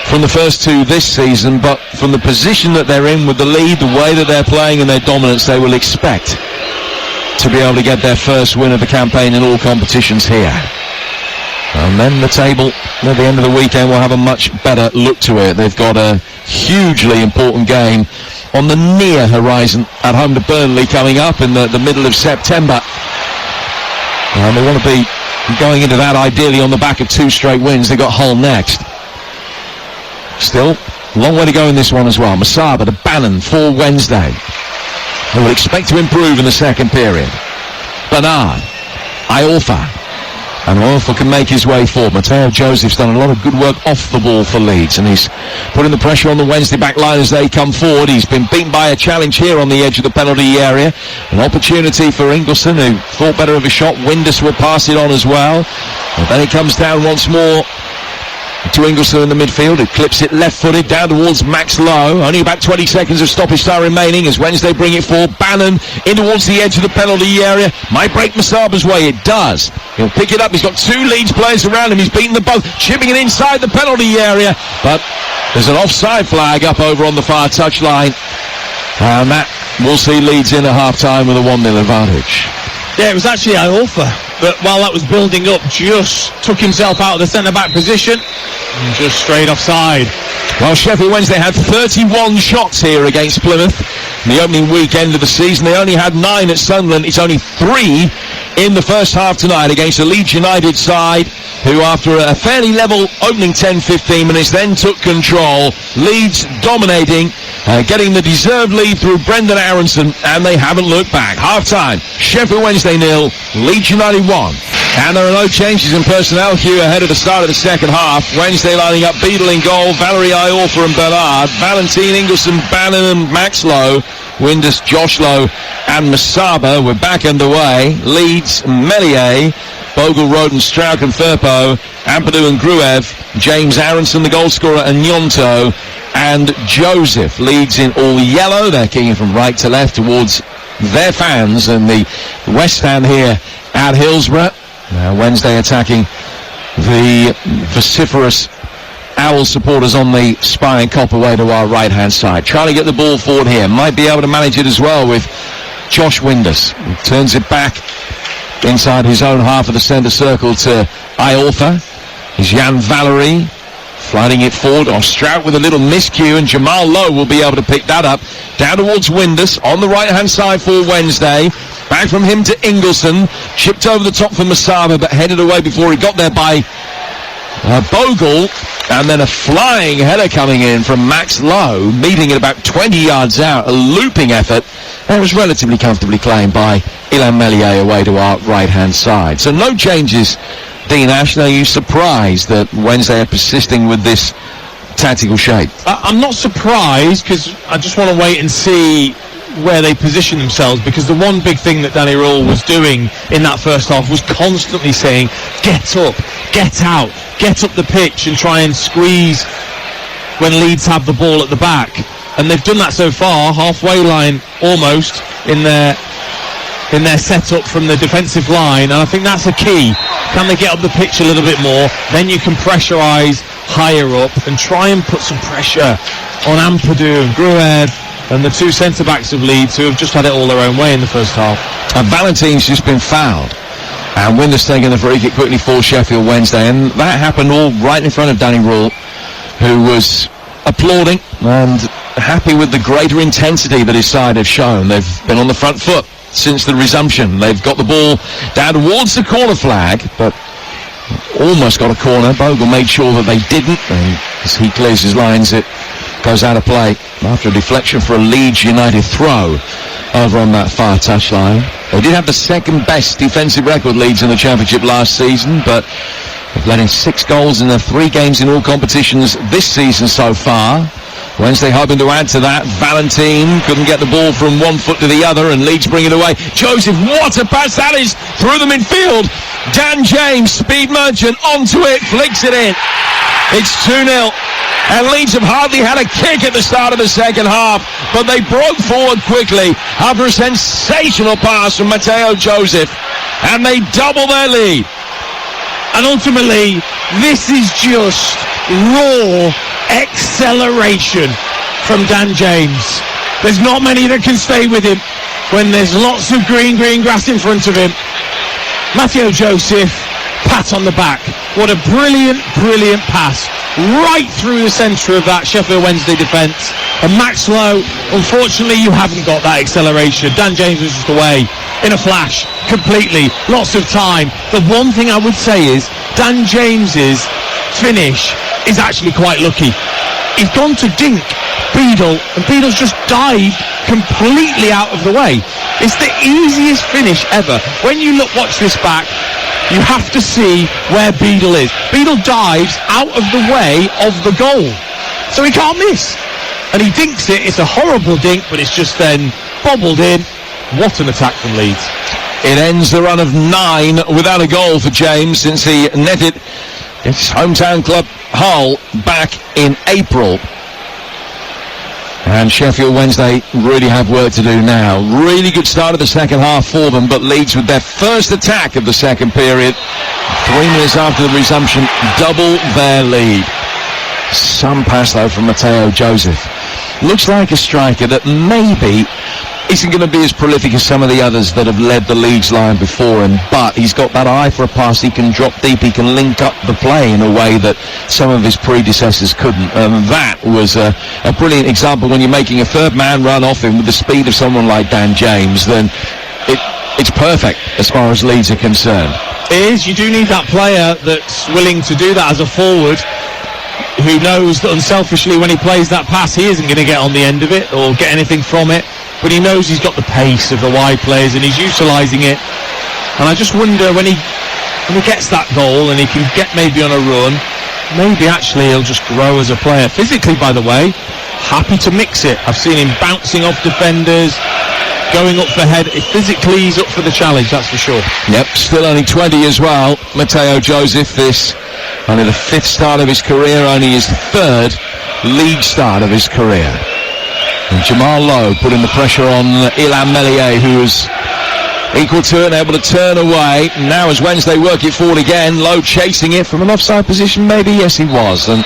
from the first 2 this season, but from the position that they're in with the lead, the way that they're playing and their dominance, they will expect to be able to get their first win of the campaign in all competitions here. And then the table at the end of the weekend will have a much better look to it. They've got a hugely important game on the near horizon at home to Burnley coming up in the middle of September. And they want to be going into that ideally on the back of 2 straight wins. They've got Hull next. Still, long way to go in this one as well. Masaba to Bannon for Wednesday. They will expect to improve in the second period. Bernard, Iorfa. And Iorfa can make his way forward. Mateo Joseph's done a lot of good work off the ball for Leeds, and he's putting the pressure on the Wednesday back line as they come forward. He's been beaten by a challenge here on the edge of the penalty area. An opportunity for Ingleson, who thought better of a shot. Windus will pass it on as well. And then it comes down once more to Ingleson in the midfield, who clips it left-footed down towards Max Lowe. Only about 20 seconds of stoppage time remaining as Wednesday bring it forward. Bannon in towards the edge of the penalty area. Might break Masaba's way. It does. He'll pick it up. He's got 2 Leeds players around him. He's beaten them both, chipping it inside the penalty area. But there's an offside flag up over on the far touchline. And that will see Leeds in at half-time with a 1-0 advantage. Yeah, it was actually Iorfa that, while that was building up, just took himself out of the centre-back position and just straight offside. Well, Sheffield Wednesday had 31 shots here against Plymouth in the opening weekend of the season. They only had 9 at Sunderland. It's only 3 in the first half tonight against a Leeds United side who, after a fairly level opening 10-15 minutes, then took control. Leeds dominating, getting the deserved lead through Brendan Aronson, and they haven't looked back. Half-time, Sheffield Wednesday 0, Leeds United 1. And there are no changes in personnel queue ahead of the start of the second half. Wednesday lining up Beadle in goal, Valerie Iorfa and Bernard, Valentine, Ingleson, Bannon and Max Lowe, Windus, Josh Lowe and Masaba. We're back underway. Leeds, Melier, Bogle, Roden, Strauch and Firpo, Ampadu and Gruev, James Aronson, the goal scorer, and Nyonto. and Joseph. Leeds in all yellow. They're kicking from right to left towards their fans and the West Stand here at Hillsborough. Now Wednesday attacking the vociferous Owl supporters on the Spy and Copper way to our right-hand side. Trying to get the ball forward here. Might be able to manage it as well with Josh Windus. He turns it back inside his own half of the centre circle to Iorfa. Is Jan Valerie flooding it forward. Strout with a little miscue, and Jamal Lowe will be able to pick that up. Down towards Windus on the right-hand side for Wednesday. Back from him to Ingleson. Chipped over the top for Masaba, but headed away before he got there by Bogle. And then a flying header coming in from Max Lowe, meeting it about 20 yards out. A looping effort. And it was relatively comfortably claimed by Ilan Meslier away to our right-hand side. So no changes, Dean Ash. Are you surprised that Wednesday are persisting with this tactical shape? I'm not surprised, because I just want to wait and see where they position themselves, because the one big thing that Danny Rule was doing in that first half was constantly saying, get up, get out, get up the pitch and try and squeeze when Leeds have the ball at the back. And they've done that so far, halfway line almost in their setup from the defensive line, and I think that's a key. Can they get up the pitch a little bit more? Then you can pressurise higher up and try and put some pressure on Ampadu and Grued and the two centre-backs of Leeds, who have just had it all their own way in the first half. And Valentine's just been fouled. And Windus taking the free kick quickly for Sheffield Wednesday, and that happened all right in front of Danny Rule, who was applauding and happy with the greater intensity that his side have shown. They've been on the front foot since the resumption. They've got the ball down towards the corner flag, but almost got a corner. Bogle made sure that they didn't, and as he clears his lines, it goes out of play after a deflection for a Leeds United throw over on that far touchline. They did have the second best defensive record, Leeds, in the Championship last season, but they've let in 6 goals in their 3 games in all competitions this season so far. Wednesday hoping to add to that. Valentine couldn't get the ball from one foot to the other, and Leeds bring it away. Joseph, what a pass that is through the midfield. Dan James, speed merchant, onto it, flicks it in. It's 2-0. And Leeds have hardly had a kick at the start of the second half, but they broke forward quickly after a sensational pass from Mateo Joseph, and they double their lead. And ultimately, this is just raw acceleration from Dan James. There's not many that can stay with him when there's lots of green grass in front of him. Mateo Joseph, pat on the back. What a brilliant pass right through the centre of that Sheffield Wednesday defence. And Max Lowe, unfortunately, you haven't got that acceleration. Dan James was just away in a flash, completely, lots of time. The one thing I would say is Dan James's finish is actually quite lucky. He's gone to dink Beadle, and Beadle's just dived completely out of the way. It's the easiest finish ever. When you watch this back, you have to see where Beadle is. Beadle dives out of the way of the goal, so he can't miss. And he dinks it. It's a horrible dink, but it's just then bobbled in. What an attack from Leeds. It ends the run of 9 without a goal for James since he netted his hometown club Hull back in April. And Sheffield Wednesday really have work to do now. Really good start of the second half for them, but Leeds with their first attack of the second period, 3 minutes after the resumption, double their lead. Some pass though from Mateo Joseph. Looks like a striker that maybe isn't going to be as prolific as some of the others that have led the Leeds line before him, but he's got that eye for a pass. He can drop deep, he can link up the play in a way that some of his predecessors couldn't, and that was a brilliant example. When you're making a third man run off him with the speed of someone like Dan James, then it's perfect as far as Leeds are concerned. It is. You do need that player that's willing to do that as a forward, who knows that unselfishly when he plays that pass he isn't going to get on the end of it or get anything from it, but he knows he's got the pace of the wide players and he's utilising it. And I just wonder when he gets that goal and he can get maybe on a run, maybe actually he'll just grow as a player. Physically, by the way, happy to mix it. I've seen him bouncing off defenders, going up for head. Physically he's up for the challenge, that's for sure. Yep, still only 20 as well, Mateo Joseph. This only the 5th start of his career, only his 3rd league start of his career. And Jamal Lowe putting the pressure on Ilham Melier, who was equal to it and able to turn away. Now as Wednesday work it forward again, Lowe chasing it from an offside position, maybe? Yes, he was. And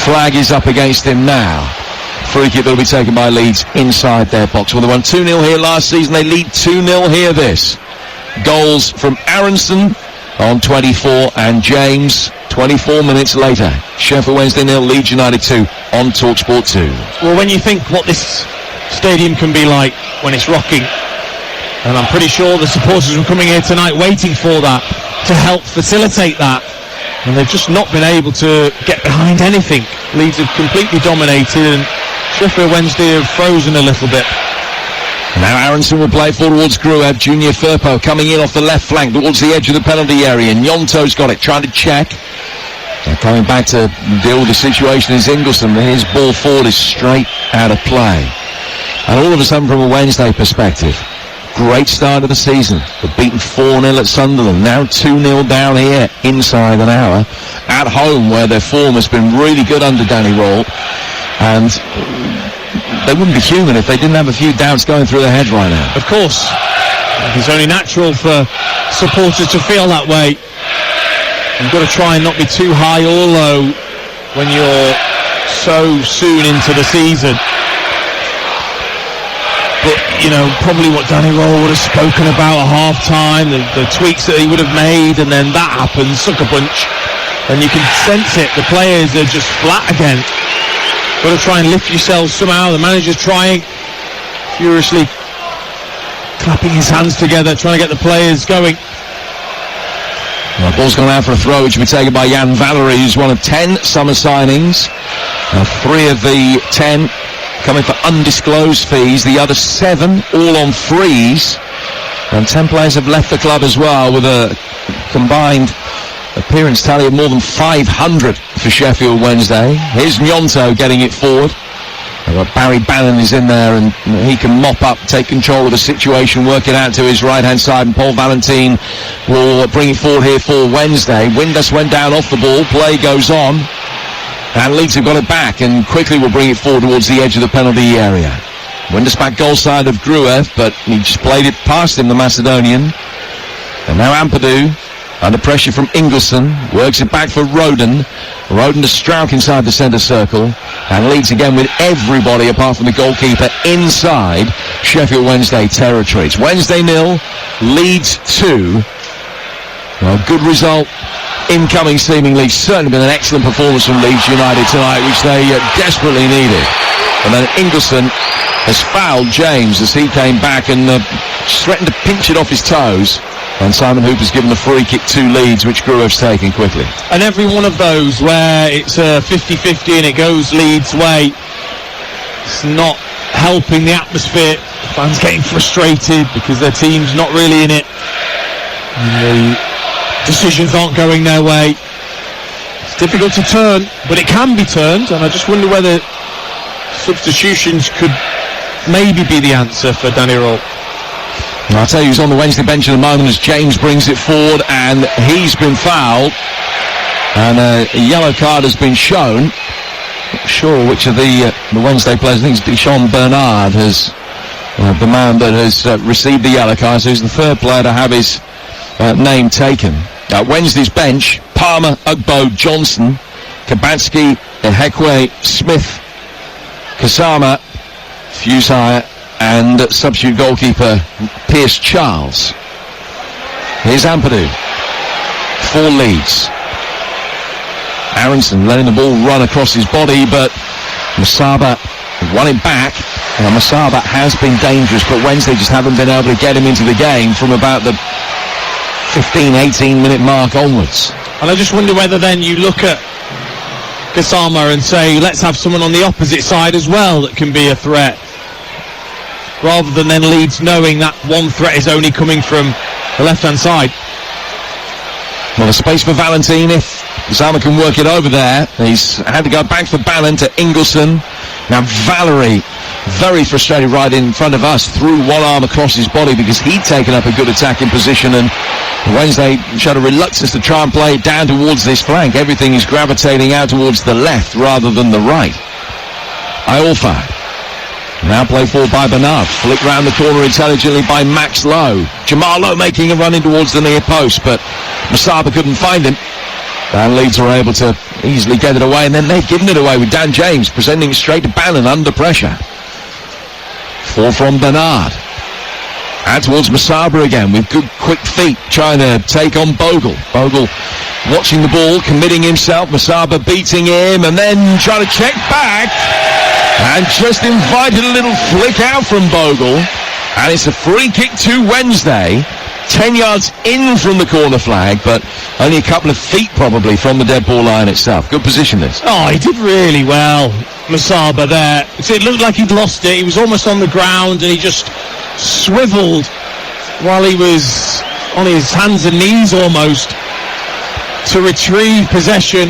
flag is up against him now. Free kick that will be taken by Leeds inside their box. Well, they won 2-0 here last season. They lead 2-0 here this. Goals from Aronson on 24 and James 24 minutes later. Sheffield Wednesday 0, Leeds United 2 on TalkSport 2. Well, when you think what this stadium can be like when it's rocking, and I'm pretty sure the supporters were coming here tonight waiting for that, to help facilitate that, and they've just not been able to get behind anything. Leeds have completely dominated, and Sheffield Wednesday have frozen a little bit. Now Aronson will play towards Gruev. Junior Firpo coming in off the left flank towards the edge of the penalty area. Nyonto's got it, trying to check. And coming back to deal with the situation is Ingleson. His ball forward is straight out of play. And all of a sudden, from a Wednesday perspective, great start of the season. They've beaten 4-0 at Sunderland. Now 2-0 down here inside an hour. At home, where their form has been really good under Danny Röhl. And they wouldn't be human if they didn't have a few doubts going through their heads right now. Of course. It's only natural for supporters to feel that way. You've got to try and not be too high or low when you're so soon into the season. But, you know, probably what Danny Röhl would have spoken about at half-time, the tweaks that he would have made, and then that happens, sucker punch. And you can sense it. The players are just flat again. Got to try and lift yourselves somehow. The manager's trying, furiously clapping his hands together, trying to get the players going. Well, the ball's gone out for a throw, which will be taken by Jan Valery, who's one of 10 summer signings. 3 of the 10 coming for undisclosed fees, the other 7 all on frees. And 10 players have left the club as well, with a combined appearance tally of more than 500 for Sheffield Wednesday. Here's Nyonto getting it forward. Barry Bannon is in there, and he can mop up, take control of the situation, work it out to his right-hand side, and Paul Valentin will bring it forward here for Wednesday. Windus went down off the ball, play goes on, and Leeds have got it back, and quickly will bring it forward towards the edge of the penalty area. Windus back goal side of Gruev, but he just played it past him, the Macedonian. And now Ampadu, under pressure from Ingleson, works it back for Roden. Roden to Strauch inside the centre circle, and Leeds again with everybody apart from the goalkeeper inside Sheffield Wednesday territory. It's Wednesday 0, Leeds 2. Well, good result incoming seemingly. Certainly been an excellent performance from Leeds United tonight, which they desperately needed. And then Ingleson has fouled James as he came back and threatened to pinch it off his toes. And Simon Hooper's given the free kick to Leeds, which Gruev's taken quickly. And every one of those where it's a 50-50 and it goes Leeds' way, it's not helping the atmosphere. Fans getting frustrated because their team's not really in it. And the decisions aren't going their way. It's difficult to turn, but it can be turned. And I just wonder whether substitutions could maybe be the answer for Danny Röhl. I'll tell you, he's on the Wednesday bench at the moment as James brings it forward, and he's been fouled, and a yellow card has been shown. Not sure which of the Wednesday players. I think it's Deschamps Bernard, has the man that has received the yellow card, so he's the third player to have his name taken. Wednesday's bench: Palmer, Ugbo, Johnson, Kabatsky, Ehekwe, Smith, Kasama, Fusaya, and substitute goalkeeper Pierce Charles. Here's Ampadu for Leeds. Aronson letting the ball run across his body, but Masaba won it back. Now, Masaba has been dangerous, but Wednesday just haven't been able to get him into the game from about the 15-18 minute mark onwards. And I just wonder whether then you look at Kasama and say, let's have someone on the opposite side as well that can be a threat, rather than then Leeds knowing that one threat is only coming from the left-hand side. Well, a space for Valentin if Zama can work it over there. He's had to go back for Bannon to Ingleson. Now Valery, very frustrated right in front of us, threw one arm across his body because he'd taken up a good attacking position, and Wednesday showed a reluctance to try and play it down towards this flank. Everything is gravitating out towards the left rather than the right. Iorfa. Now play forward by Bernard. Flick round the corner intelligently by Max Lowe. Jamal Lowe making a run in towards the near post, but Masaba couldn't find him. And Leeds were able to easily get it away, and then they've given it away with Dan James presenting it straight to Bannon under pressure. 4 from Bernard. And towards Masaba again with good quick feet, trying to take on Bogle. Bogle watching the ball, committing himself. Masaba beating him and then trying to check back and just invited a little flick out from Bogle. And it's a free kick to Wednesday. 10 yards in from the corner flag, but only a couple of feet probably from the dead ball line itself. Good position this. Oh, he did really well, Masaba there. So it looked like he'd lost it. He was almost on the ground and he just swiveled while he was on his hands and knees almost to retrieve possession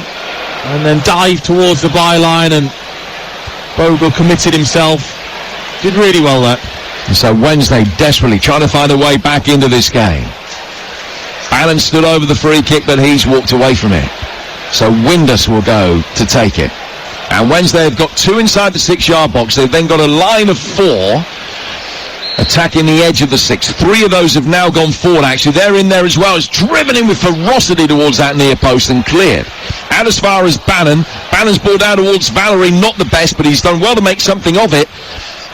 and then dive towards the byline, and Bogle committed himself. Did really well there. And so Wednesday desperately trying to find a way back into this game. Bannon stood over the free kick, but he's walked away from it. So Windus will go to take it. And Wednesday have got 2 inside the 6-yard box. They've then got a line of 4 attacking the edge of the 6. 3 of those have now gone forward, actually. They're in there as well. It's driven in with ferocity towards that near post and cleared. Out as far as Bannon. Bannon's ball down towards Valerie, not the best, but he's done well to make something of it.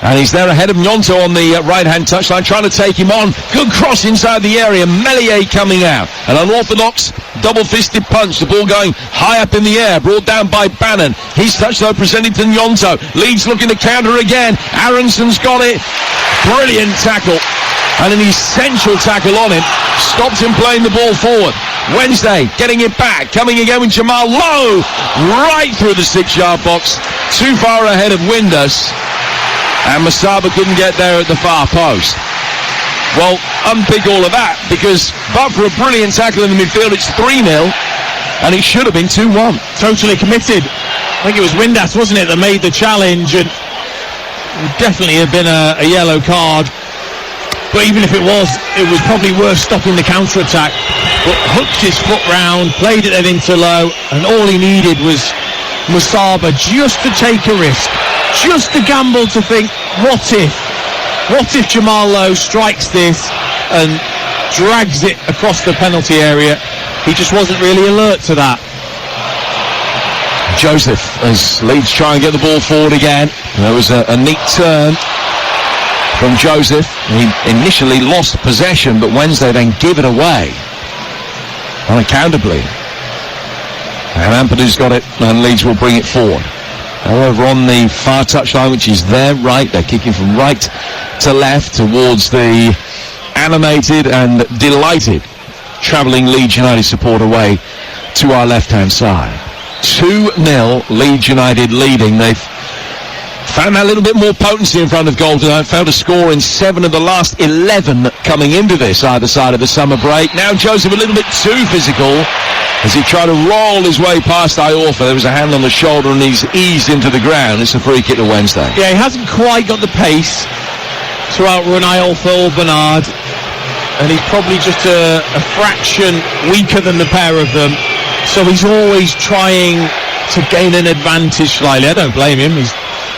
And he's there ahead of Nyonto on the right-hand touchline, trying to take him on. Good cross inside the area. Melier coming out. An unorthodox double-fisted punch. The ball going high up in the air, brought down by Bannon. His touch, though, presented to Nyonto. Leeds looking to counter again. Aronson's got it. Brilliant tackle. And an essential tackle on him. Stops him playing the ball forward. Wednesday getting it back. Coming again with Jamal Lowe. Right through the 6-yard box. Too far ahead of Windus. And Masaba couldn't get there at the far post. Well, unpick all of that, because but for a brilliant tackle in the midfield, it's 3-0, and it should have been 2-1. Totally committed. I think it was Windass, wasn't it, that made the challenge, and it would definitely have been a yellow card. But even if it was probably worth stopping the counter-attack. But hooked his foot round, played it then into Lowe, and all he needed was Masaba just to take a risk. Just to gamble, to think, what if Jamal Lowe strikes this and drags it across the penalty area? He just wasn't really alert to that. Joseph, as Leeds try and get the ball forward again. There was a neat turn from Joseph. He initially lost possession, but Wednesday then give it away unaccountably. And Ampadu's got it, and Leeds will bring it forward. However, on the far touchline, which is their right, they're kicking from right to left towards the animated and delighted travelling Leeds United support away to our left-hand side. 2-0, Leeds United leading. They've found that little bit more potency in front of goal tonight. Failed to score in 7 of the last 11 coming into this either side of the summer break. Now Joseph a little bit too physical as he tried to roll his way past Iorfa. There was a hand on the shoulder and he's eased into the ground. It's a free kick to Wednesday. Yeah, he hasn't quite got the pace to outrun Iorfa or Bernard, and he's probably just a fraction weaker than the pair of them, so he's always trying to gain an advantage slightly. I don't blame him. He's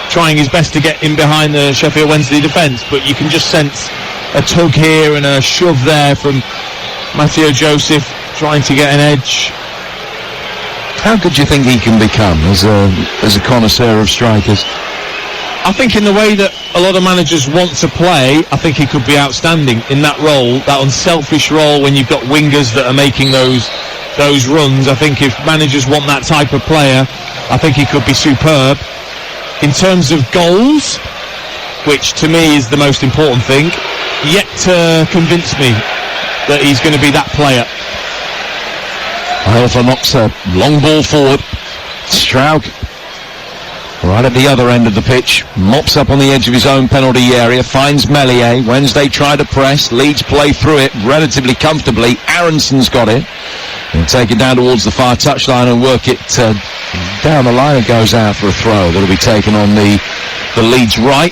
trying his best to get in behind the Sheffield Wednesday defence, but you can just sense a tug here and a shove there from Matteo Joseph trying to get an edge. How good do you think he can become as a connoisseur of strikers? I think in the way that a lot of managers want to play, I think he could be outstanding in that role, that unselfish role when you've got wingers that are making those runs. I think if managers want that type of player, I think he could be superb. In terms of goals, which to me is the most important thing, yet to convince me that he's going to be that player. Iorfa knocks a long ball forward. Straug, right at the other end of the pitch, mops up on the edge of his own penalty area, finds Melier. Wednesday tried to press, Leeds play through it relatively comfortably. Aronson's got it. He'll take it down towards the far touchline and work it down the line. It goes out for a throw that'll be taken on the Leeds right.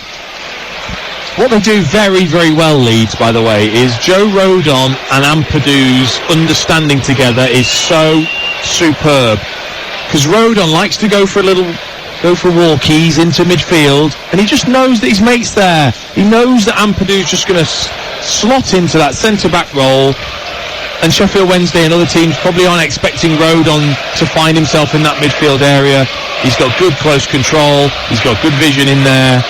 What they do very, very well, Leeds, by the way, is Joe Rodon and Ampadu's understanding together is so superb. Because Rodon likes to go for a little go for a walk, he's into midfield, and he just knows that his mate's there. He knows that Ampadu's just going to slot into that centre-back role, and Sheffield Wednesday and other teams probably aren't expecting Rodon to find himself in that midfield area. He's got good close control, he's got good vision in there.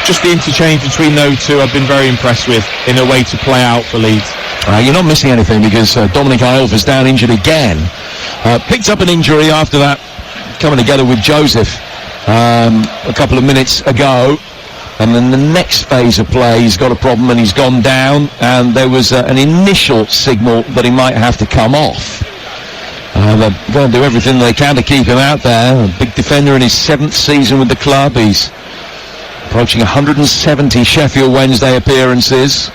Just the interchange between those two I've been very impressed with in a way to play out for Leeds. You're not missing anything because Dominic Iorfa's down injured again. Picked up an injury after that, coming together with Joseph a couple of minutes ago. And then the next phase of play, he's got a problem and he's gone down. And there was an initial signal that he might have to come off. They're going to do everything they can to keep him out there. A big defender in his 7th season with the club. He's approaching 170 Sheffield Wednesday appearances.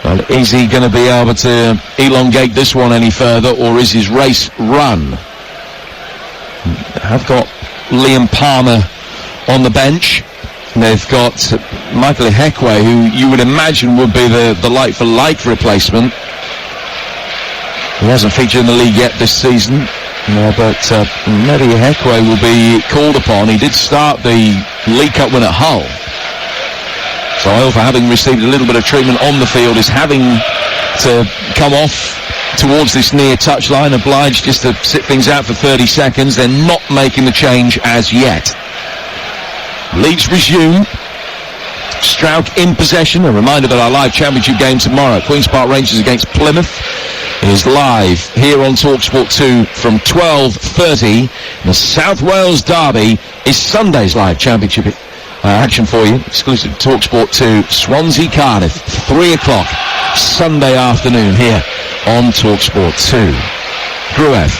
Well, is he going to be able to elongate this one any further, or is his race run? I've got Liam Palmer on the bench. They've got Michael Ihekwe, who you would imagine would be the like-for-like replacement. He hasn't featured in the league yet this season, but maybe Ihekwe will be called upon. He did start the League Cup win at Hull. So Iorfa, having received a little bit of treatment on the field, is having to come off towards this near touchline, obliged just to sit things out for 30 seconds. They're not making the change as yet. Leeds resume. Stroud in possession. A reminder that our live championship game tomorrow, Queen's Park Rangers against Plymouth, is live here on TalkSport 2 from 12:30. The South Wales Derby is Sunday's live championship action for you. Exclusive to TalkSport 2. Swansea Cardiff, 3 o'clock Sunday afternoon here on TalkSport 2. Gruev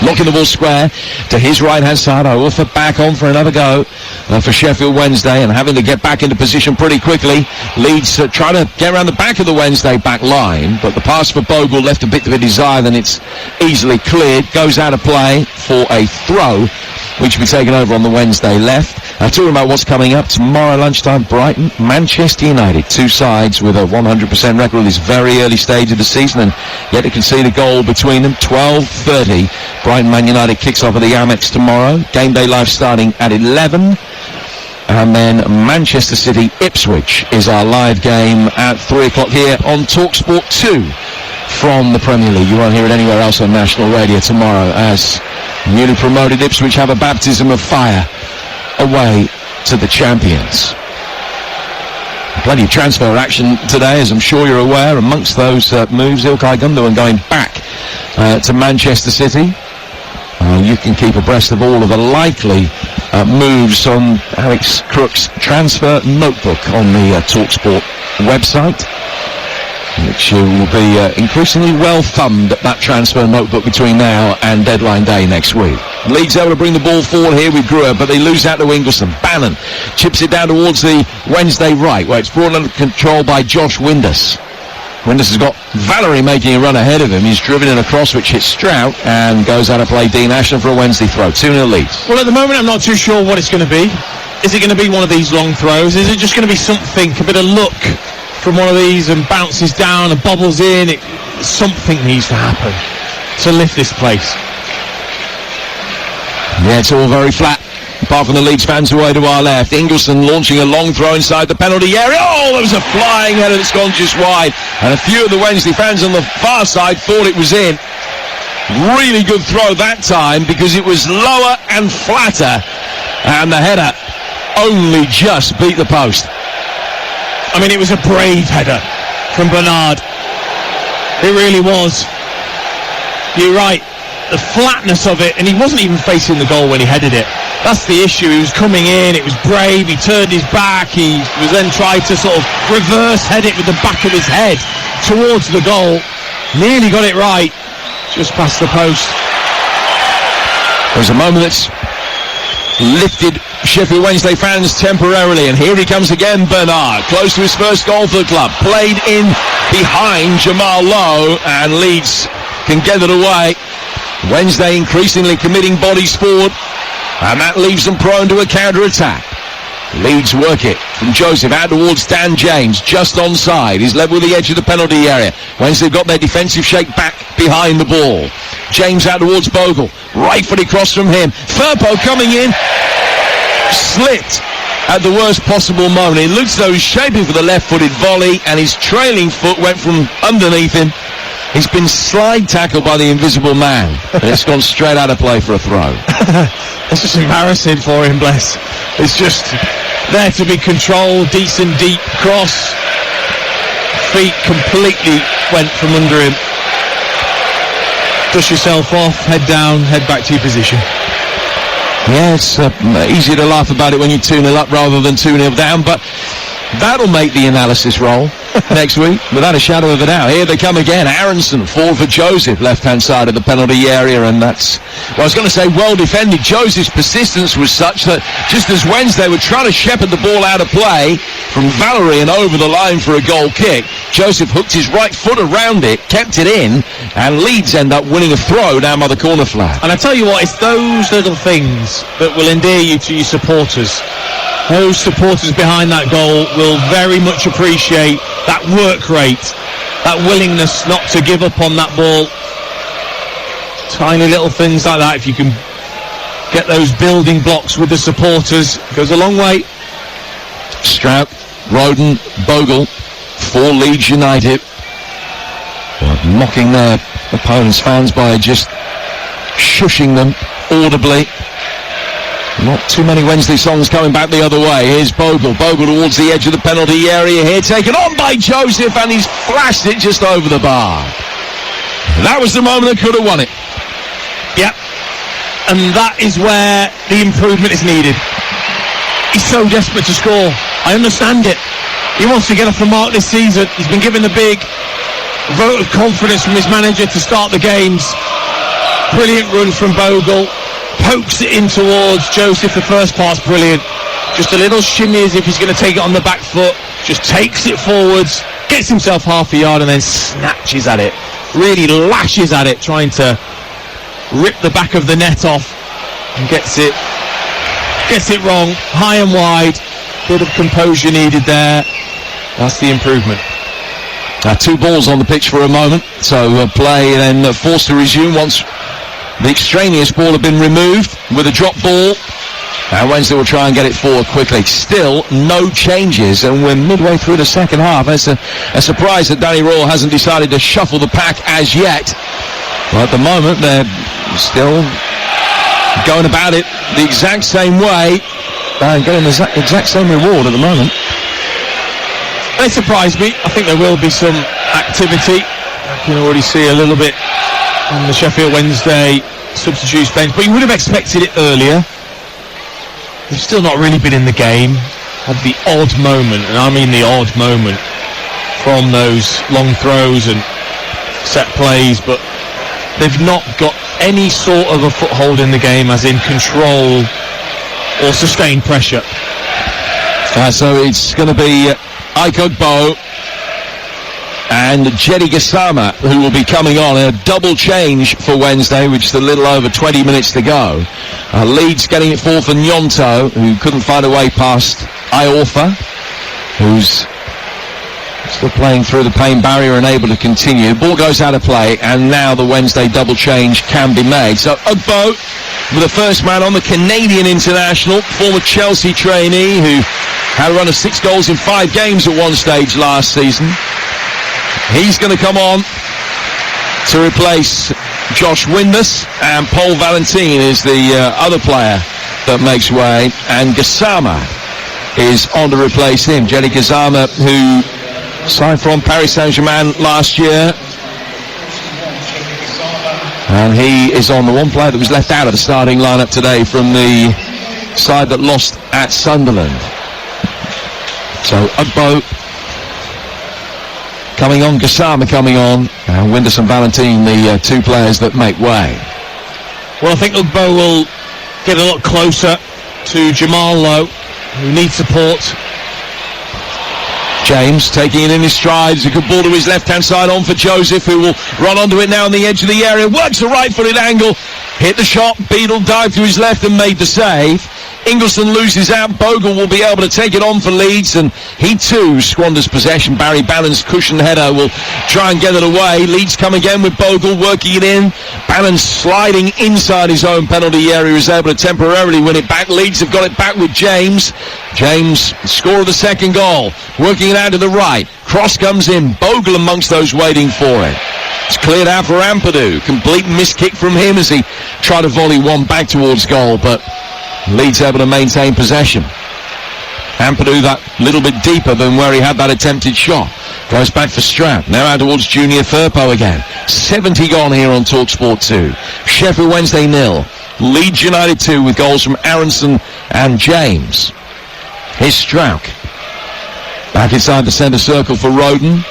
knocking the ball square to his right-hand side. Iorfa back on for another go for Sheffield Wednesday, and having to get back into position pretty quickly. Leeds trying to get around the back of the Wednesday back line, but the pass for Bogle left a bit of a desire, then it's easily cleared. Goes out of play for a throw, which will be taken over on the Wednesday left. Talking about what's coming up tomorrow lunchtime, Brighton, Manchester United, two sides with a 100% record in this very early stage of the season, and yet to concede a goal between them. 12:30, Brighton Man United kicks off at the Amex tomorrow. Game day live starting at 11. And then Manchester City Ipswich is our live game at 3 o'clock here on TalkSport 2 from the Premier League. You won't hear it anywhere else on national radio tomorrow, as newly promoted Ipswich have a baptism of fire away to the champions. Plenty of transfer action today, as I'm sure you're aware. Amongst those moves, Ilkay Gundogan going back to Manchester City. You can keep abreast of all of the likely moves on Alex Crook's transfer notebook on the TalkSport website, which will be increasingly well thumbed, that transfer notebook, between now and deadline day next week. Leeds able to bring the ball forward here with Gruev, but they lose out to Ingleson. Bannon chips it down towards the Wednesday right, where it's brought under control by Josh Windus. Windus has got Valerie making a run ahead of him. He's driven in across, which hits Strout and goes out of play. Dean Ashton for a Wednesday throw. 2-0 Leeds. Well, at the moment I'm not too sure what it's going to be. Is it going to be one of these long throws? Is it just going to be something, a bit of luck from one of these, and bounces down and bobbles in? Something needs to happen to lift this place. Yeah, it's all very flat, apart from the Leeds fans away to our left. Ingleson launching a long throw inside the penalty area. Oh, there was a flying header that's gone just wide, and a few of the Wednesday fans on the far side thought it was in. Really good throw that time, because it was lower and flatter, and the header only just beat the post. I mean, it was a brave header from Bernard. It really was. You're right. The flatness of it, and he wasn't even facing the goal when he headed it. That's the issue. He was coming in, it was brave, he turned his back, he was then tried to sort of reverse head it with the back of his head towards the goal. Nearly got it right, just past the post. There's a moment that's lifted Sheffield Wednesday fans temporarily, and here he comes again, Bernard, close to his first goal for the club. Played in behind Jamal Lowe, and Leeds can get it away. Wednesday increasingly committing bodies forward, and that leaves them prone to a counter-attack. Leeds work it from Joseph out towards Dan James, just onside. He's level with the edge of the penalty area. Wednesday got their defensive shake back behind the ball. James out towards Bogle. Right foot across from him. Firpo coming in. Slipped at the worst possible moment. It looks as though he's shaping for the left-footed volley, and his trailing foot went from underneath him. He's been slide tackled by the invisible man, and it's gone straight out of play for a throw. It's just embarrassing for him, bless. It's just there to be controlled, decent deep cross. Feet completely went from under him. Dust yourself off, head down, head back to your position. Yeah, it's easier to laugh about it when you're 2-0 up rather than 2-0 down, but that'll make the analysis roll next week, without a shadow of a doubt. Here they come again. Aronson, forward for Joseph, left-hand side of the penalty area, and that's, well, I was going to say well defended. Joseph's persistence was such that just as Wednesday were trying to shepherd the ball out of play from Valerie and over the line for a goal kick, Joseph hooked his right foot around it, kept it in, and Leeds end up winning a throw down by the corner flag. And I tell you what, it's those little things that will endear you to your supporters. Those supporters behind that goal will very much appreciate that work rate, that willingness not to give up on that ball. Tiny little things like that, if you can get those building blocks with the supporters, it goes a long way. Strout, Roden, Bogle for Leeds United. Mocking their opponents' fans by just shushing them audibly. Not too many Wednesday songs coming back the other way. Here's Bogle. Bogle towards the edge of the penalty area here. Taken on by Joseph, and he's flashed it just over the bar. That was the moment that could have won it. Yep. And that is where the improvement is needed. He's so desperate to score. I understand it. He wants to get off the mark this season. He's been given the big vote of confidence from his manager to start the games. Brilliant run from Bogle. Pokes it in towards Joseph. The first part's brilliant. Just a little shimmy as if he's going to take it on the back foot. Just takes it forwards, gets himself half a yard, and then snatches at it. Really lashes at it, trying to rip the back of the net off, and gets it wrong, high and wide. Bit of composure needed there. That's the improvement. Two balls on the pitch for a moment, so play then forced to resume once the extraneous ball had been removed with a drop ball. And Wednesday will try and get it forward quickly. Still no changes, and we're midway through the second half. It's a surprise that Danny Royal hasn't decided to shuffle the pack as yet. But at the moment, they're still going about it the exact same way and getting the exact same reward at the moment. They surprise me. I think there will be some activity. I can already see a little bit on the Sheffield Wednesday substitutes bench, but you would have expected it earlier. They've still not really been in the game. Had the odd moment, and I mean the odd moment, from those long throws and set plays, but they've not got any sort of a foothold in the game, as in control or sustained pressure. So it's going to be Ike Ugbo and Jerry Gassama who will be coming on. A double change for Wednesday, which is a little over 20 minutes to go. Leeds getting it forward for Nyonto, who couldn't find a way past Iorfa, who's still playing through the pain barrier and able to continue. Ball goes out of play, and now the Wednesday double change can be made. So Ugbo, with the first man on, the Canadian international, former Chelsea trainee, who had a run of 6 goals in 5 games at one stage last season. He's going to come on to replace Josh Windus, and Paul Valentin is the other player that makes way, and Gassama is on to replace him. Jerry Gassama, who signed from Paris Saint-Germain last year, and he is on the one player that was left out of the starting lineup today from the side that lost at Sunderland. So Ugbo coming on, Gassama coming on, and Windus and Valentin, the two players that make way. Well, I think Ugbo will get a lot closer to Jamal Lowe, who needs support. James taking it in his strides. A good ball to his left-hand side, on for Joseph, who will run onto it now on the edge of the area. Works a right-footed angle, hit the shot. Beadle dived to his left and made the save. Ingleson loses out. Bogle will be able to take it on for Leeds, and he too squanders possession. Barry Bannon's cushion header will try and get it away. Leeds come again with Bogle working it in. Bannon sliding inside his own penalty area is able to temporarily win it back. Leeds have got it back with James. James, score of the second goal, working it out to the right. Cross comes in. Bogle amongst those waiting for it. It's cleared out for Ampadu. Complete miskick from him as he tried to volley one back towards goal, but Leeds able to maintain possession. Ampadu that little bit deeper than where he had that attempted shot. Goes back for Stroud. Now out towards Junior Firpo again. 70 gone here on TalkSport 2. Sheffield Wednesday 0. Leeds United 2 with goals from Aronson and James. Here's Stroud. Back inside the centre circle for Roden,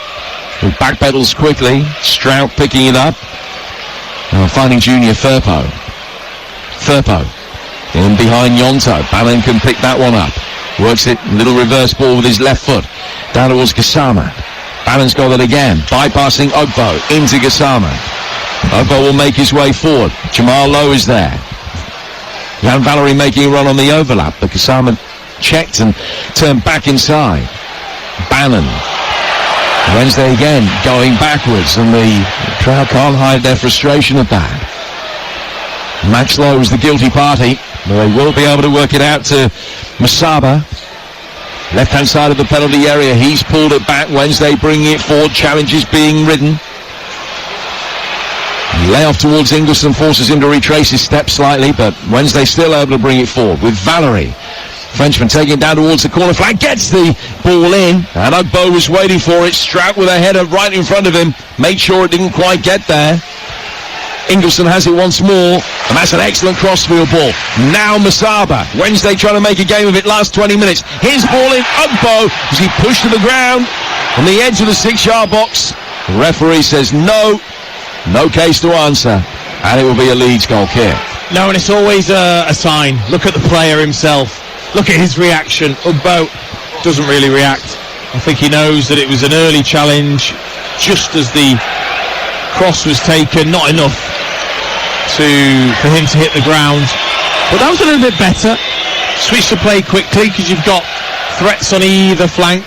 who backpedals quickly. Stroud picking it up. Finding Junior Firpo. Firpo in behind Yonto. Bannon can pick that one up. Works it, little reverse ball with his left foot. Down towards Gassama. Bannon's got it again. Bypassing Ogbo into Gassama. Ogbo will make his way forward. Jamal Lowe is there. Jan Valerie making a run on the overlap, but Gassama checked and turned back inside. Bannon. Wednesday again going backwards, and the crowd can't hide their frustration at that. Max Lowe is the guilty party, but they will be able to work it out to Masaba. Left hand side of the penalty area, he's pulled it back. Wednesday bringing it forward, challenges being ridden. Lay off towards Ingleson forces him to retrace his steps slightly, but Wednesday still able to bring it forward with Valerie. Frenchman taking it down towards the corner flag, gets the ball in, and Ogbo was waiting for it. Strout with a header right in front of him, made sure it didn't quite get there. Ingleson has it once more, and that's an excellent crossfield ball. Now Masaba. Wednesday trying to make a game of it last 20 minutes. Here's ball in. Ogbo as he pushed to the ground on the edge of the 6-yard box. The referee says no case to answer, and it will be a Leeds goal kick. No, and it's always a sign. Look at the player himself. Look at his reaction. Ogbo doesn't really react. I think he knows that it was an early challenge just as the cross was taken. Not enough for him to hit the ground. But that was a little bit better. Switch the play quickly because you've got threats on either flank.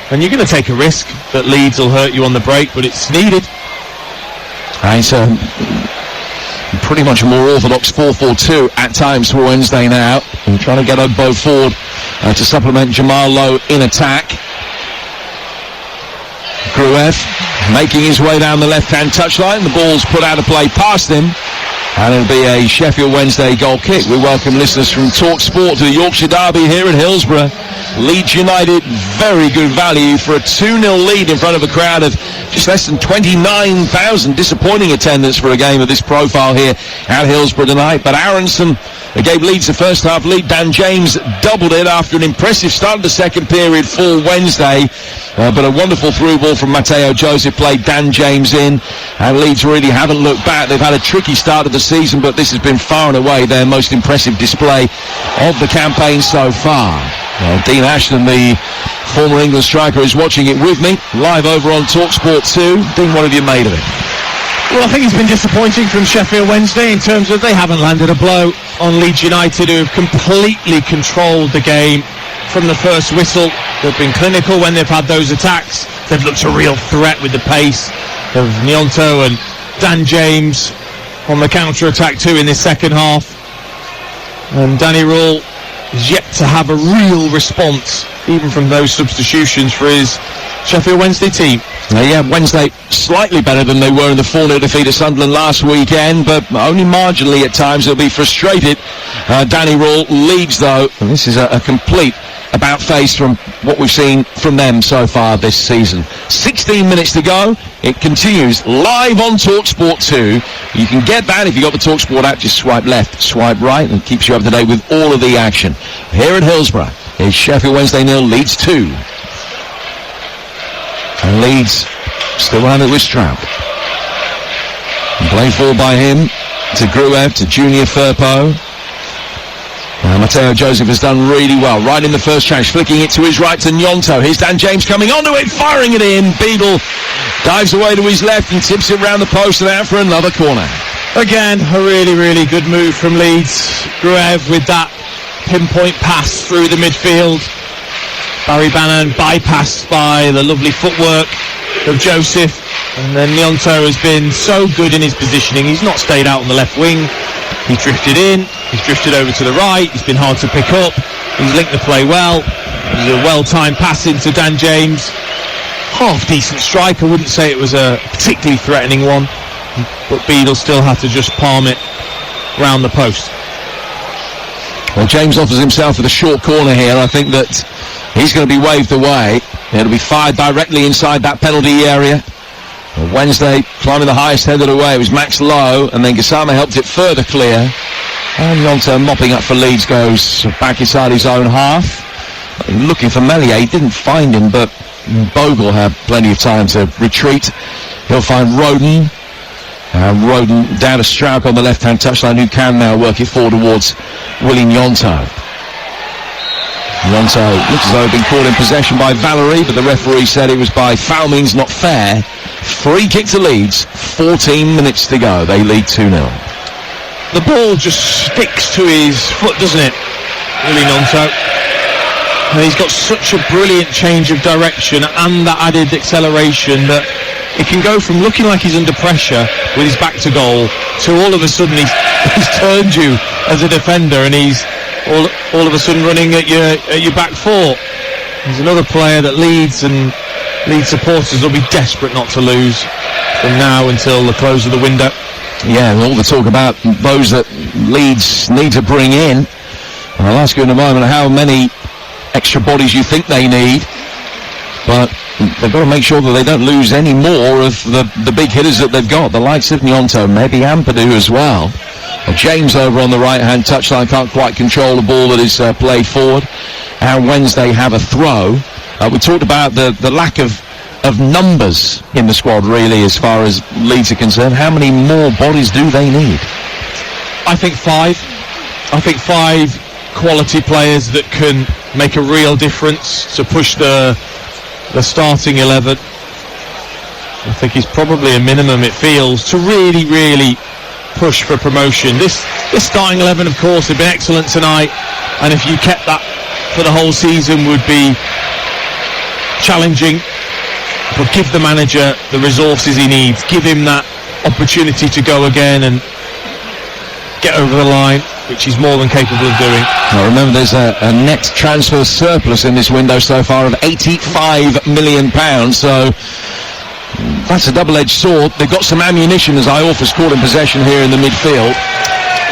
And you're going to take a risk that Leeds will hurt you on the break, but it's needed. It's pretty much a more orthodox 4-4-2 at times for Wednesday now. And trying to get Ogbo forward to supplement Jamal Lowe in attack. Gruev making his way down the left-hand touchline. The ball's put out of play past him. And it'll be a Sheffield Wednesday goal kick. We welcome listeners from TalkSport to the Yorkshire Derby here in Hillsborough. Leeds United, very good value for a 2-0 lead in front of a crowd of just less than 29,000. Disappointing attendance for a game of this profile here at Hillsborough tonight. But Aronson gave Leeds the first half lead. Dan James doubled it after an impressive start of the second period for Wednesday. But a wonderful through ball from Matteo Joseph played Dan James in. And Leeds really haven't looked back. They've had a tricky start of the season, but this has been far and away their most impressive display of the campaign so far. Dean Ashton, the former England striker, is watching it with me, live over on TalkSport 2. Dean, what have you made of it? Well, I think it's been disappointing from Sheffield Wednesday in terms of they haven't landed a blow on Leeds United, who have completely controlled the game from the first whistle. They've been clinical when they've had those attacks. They've looked a real threat with the pace of Nyonto and Dan James on the counter-attack too in this second half. And Danny Rule is yet to have a real response, even from those substitutions for his Sheffield Wednesday team. Wednesday slightly better than they were in the 4-0 defeat at Sunderland last weekend, but only marginally at times. They'll be frustrated. Danny Rule leads though, and this is a complete about-face from what we've seen from them so far this season. 16 minutes to go. It continues live on TalkSport 2. You can get that if you got the TalkSport app. Just swipe left, swipe right, and keeps you up to date with all of the action. Here at Hillsborough is Sheffield Wednesday 0, Leeds 2. And Leeds still around it with Stroud. Playing forward by him to Gruev, to Junior Firpo. Matteo Joseph has done really well. Right in the first chance, flicking it to his right to Nyonto. Here's Dan James coming onto it, firing it in. Beadle dives away to his left and tips it round the post and out for another corner. Again, a really, really good move from Leeds. Gruev with that pinpoint pass through the midfield. Barry Bannon bypassed by the lovely footwork of Joseph, and then Gnonto has been so good in his positioning. He's not stayed out on the left wing. He's drifted in, he's drifted over to the right, he's been hard to pick up, he's linked the play well. There's a well-timed pass into Dan James. Half-decent strike. I wouldn't say it was a particularly threatening one, but Bede will still have to just palm it round the post. Well, James offers himself with a short corner here. I think that he's going to be waved away. It'll be fired directly inside that penalty area. Wednesday climbing the highest head of the way. It was Max Lowe, and then Gassama helped it further clear. And Gnonto mopping up for Leeds goes back inside his own half. Looking for Meslier, he didn't find him, but Bogle had plenty of time to retreat. He'll find Roden. Roden down to Strauch on the left-hand touchline, who can now work it forward towards Willie Gnonto. Gnonto looks as though he'd been caught in possession by Valerie, but the referee said it was by foul means not fair. Free kick to Leeds, 14 minutes to go. They lead 2-0. The ball just sticks to his foot, doesn't it, Willie Gnonto? And he's got such a brilliant change of direction and that added acceleration that it can go from looking like he's under pressure with his back to goal to all of a sudden he's turned you as a defender and he's all of a sudden running at your back four. He's another player that Leeds and Leeds supporters will be desperate not to lose from now until the close of the window. Yeah, and all the talk about those that Leeds need to bring in. I'll ask you in a moment how many extra bodies you think they need, but they've got to make sure that they don't lose any more of the big hitters that they've got, the likes of Gnonto, maybe Ampadu as well. James over on the right-hand touchline can't quite control the ball that is played forward, and Wednesday have a throw. We talked about the lack of numbers in the squad, really, as far as Leeds are concerned. How many more bodies do they need? I think five quality players that can make a real difference to push the starting 11. I think it's probably a minimum, it feels, to really push for promotion. This starting 11, of course, have been excellent tonight, and if you kept that for the whole season would be challenging, but give the manager the resources he needs, give him that opportunity to go again and get over the line, which he's more than capable of doing. Now remember, there's a net transfer surplus in this window so far of £85 million, so that's a double-edged sword. They've got some ammunition, as Iorfa's caught in possession here in the midfield.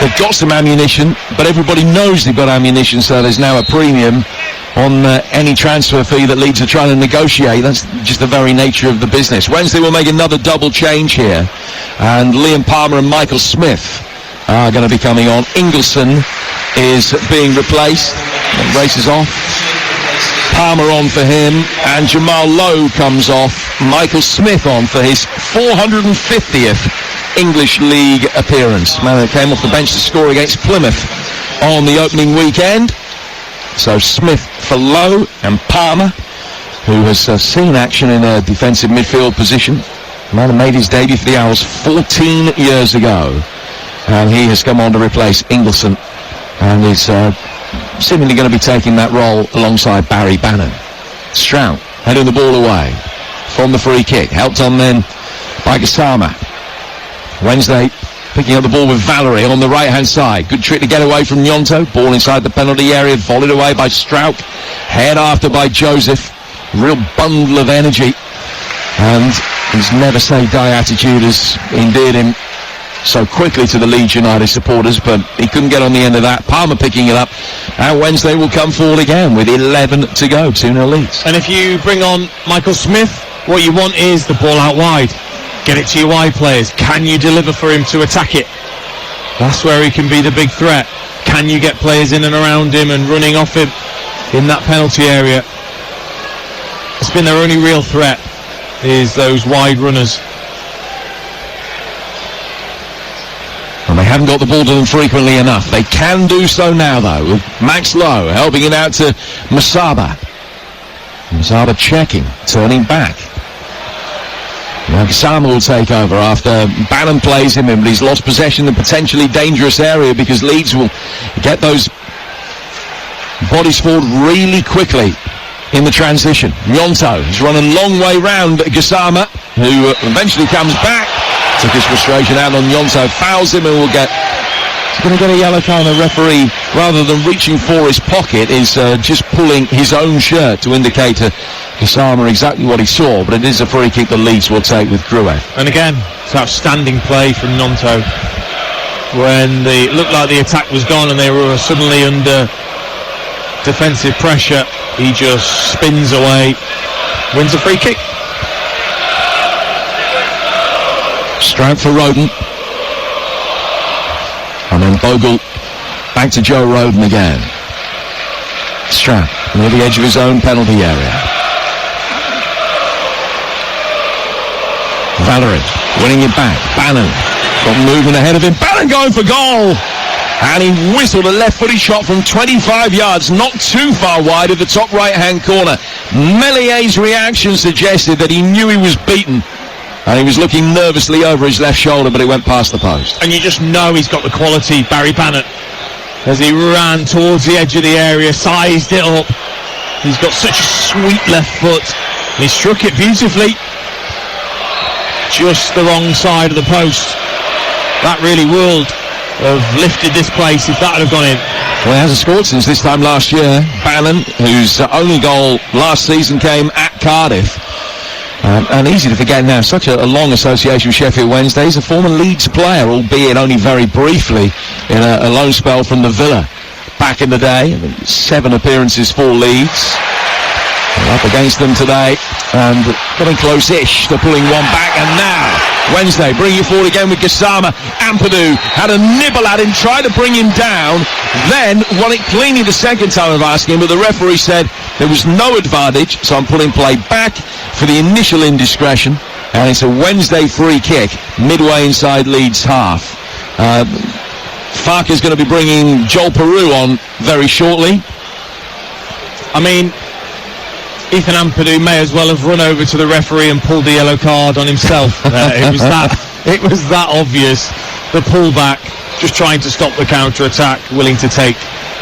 They've got some ammunition, but everybody knows they've got ammunition, so there's now a premium on any transfer fee that Leeds are trying to negotiate. That's just the very nature of the business. Wednesday will make another double change here, and Liam Palmer and Michael Smith are going to be coming on. Ingleson is being replaced and races off. Palmer on for him, and Jamal Lowe comes off. Michael Smith on for his 450th English League appearance. Man that came off the bench to score against Plymouth on the opening weekend. So Smith for Lowe, and Palmer, who has seen action in a defensive midfield position. Man who made his debut for the Owls 14 years ago, and he has come on to replace Ingleson, and is seemingly going to be taking that role alongside Barry Bannon. Strout heading the ball away from the free kick, helped on then by Gassama. Wednesday picking up the ball with Valerie on the right-hand side. Good trick to get away from Gnonto. Ball inside the penalty area, volleyed away by Strauch. Head after by Joseph. Real bundle of energy. And his never-say-die attitude has endeared him so quickly to the Leeds United supporters, but he couldn't get on the end of that. Palmer picking it up, and Wednesday will come forward again with 11 to go, 2-0 Leeds. And if you bring on Michael Smith, what you want is the ball out wide. Get it to your wide players. Can you deliver for him to attack it? That's where he can be the big threat. Can you get players in and around him and running off him in that penalty area? It's been their only real threat, is those wide runners. And they haven't got the ball to them frequently enough. They can do so now, though, with Max Lowe helping it out to Masaba. Masaba checking, turning back. Now Gassama will take over after Bannon plays him in, but he's lost possession in a potentially dangerous area because Leeds will get those bodies forward really quickly in the transition. Nyonto has run a long way round Gassama, who eventually comes back. Took his frustration out on Nyonto, fouls him, and he's going to get a yellow card. The referee, rather than reaching for his pocket, is just pulling his own shirt to indicate to Gassama exactly what he saw, but it is a free kick the Leeds will take with Gruev. And again, it's outstanding play from Nyonto. When it looked like the attack was gone and they were suddenly under defensive pressure, he just spins away, wins a free kick. Stroud for Roden. And then Bogle back to Joe Roden again. Stroud near the edge of his own penalty area. Valerie winning it back. Bannon got moving ahead of him. Bannon going for goal. And he whistled a left-footed shot from 25 yards, not too far wide of the top right-hand corner. Mellier's reaction suggested that he knew he was beaten. And he was looking nervously over his left shoulder, but it went past the post. And you just know he's got the quality, Barry Bannon, as he ran towards the edge of the area, sized it up. He's got such a sweet left foot. And he struck it beautifully. Just the wrong side of the post. That really would have lifted this place if that had gone in. Well, he hasn't scored since this time last year. Bannon, whose only goal last season came at Cardiff. And easy to forget now, such a long association with Sheffield Wednesday. He's a former Leeds player, albeit only very briefly in a loan spell from the Villa back in the day. 7 appearances for Leeds. Up against them today, and getting close-ish to pulling one back. And now Wednesday bringing it forward again with Gassama. Ampadu had a nibble at him, tried to bring him down, then won it cleanly the second time of asking, but the referee said there was no advantage, so I'm pulling play back for the initial indiscretion, and it's a Wednesday free kick midway inside Leeds half. Farke's going to be bringing Joel Peru on very shortly. I mean, Ethan Ampadu may as well have run over to the referee and pulled the yellow card on himself. It was that obvious. The pullback, just trying to stop the counter-attack, willing to take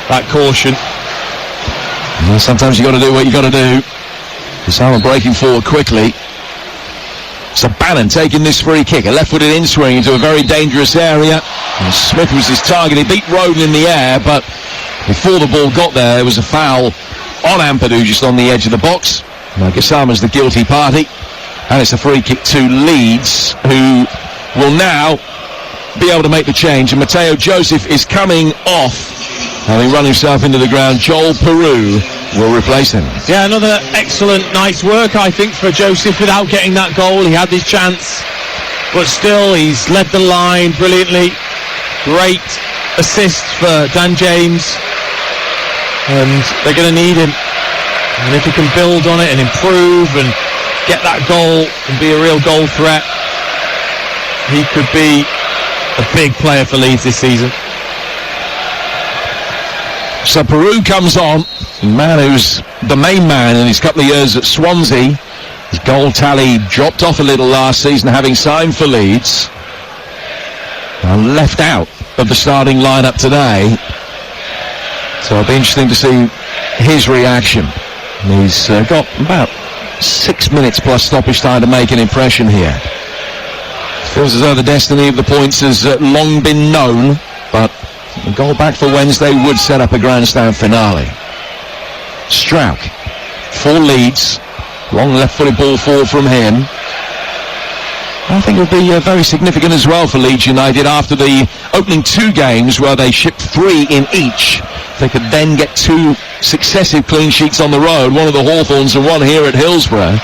that caution. Well, sometimes you got to do what you got to do. Gassama breaking forward quickly. So Bannon taking this free kick, a left-footed in-swing into a very dangerous area. And Smith was his target. He beat Roden in the air, but before the ball got there was a foul on Ampadu just on the edge of the box. Now Gassama's the guilty party, and it's a free kick to Leeds, who will now be able to make the change. And Matteo Joseph is coming off, having run himself into the ground. Joel Peru will replace him. Yeah, another excellent night's work, I think, for Joseph without getting that goal. He had his chance, but still he's led the line brilliantly. Great assist for Dan James, and they're going to need him. And if he can build on it and improve and get that goal and be a real goal threat, he could be a big player for Leeds this season. So Peru comes on, a man who's the main man in his couple of years at Swansea. His goal tally dropped off a little last season, having signed for Leeds, and left out of the starting lineup today. So it'll be interesting to see his reaction. He's got about 6 minutes plus stoppage time to make an impression here. Feels as though the destiny of the points has long been known, but the goal back for Wednesday would set up a grandstand finale. Strauch for Leeds. Long left-footed ball forward from him. I think it would be very significant as well for Leeds United after the opening 2 games where they shipped 3 in each. They could then get 2 successive clean sheets on the road, one of the Hawthorns and one here at Hillsborough.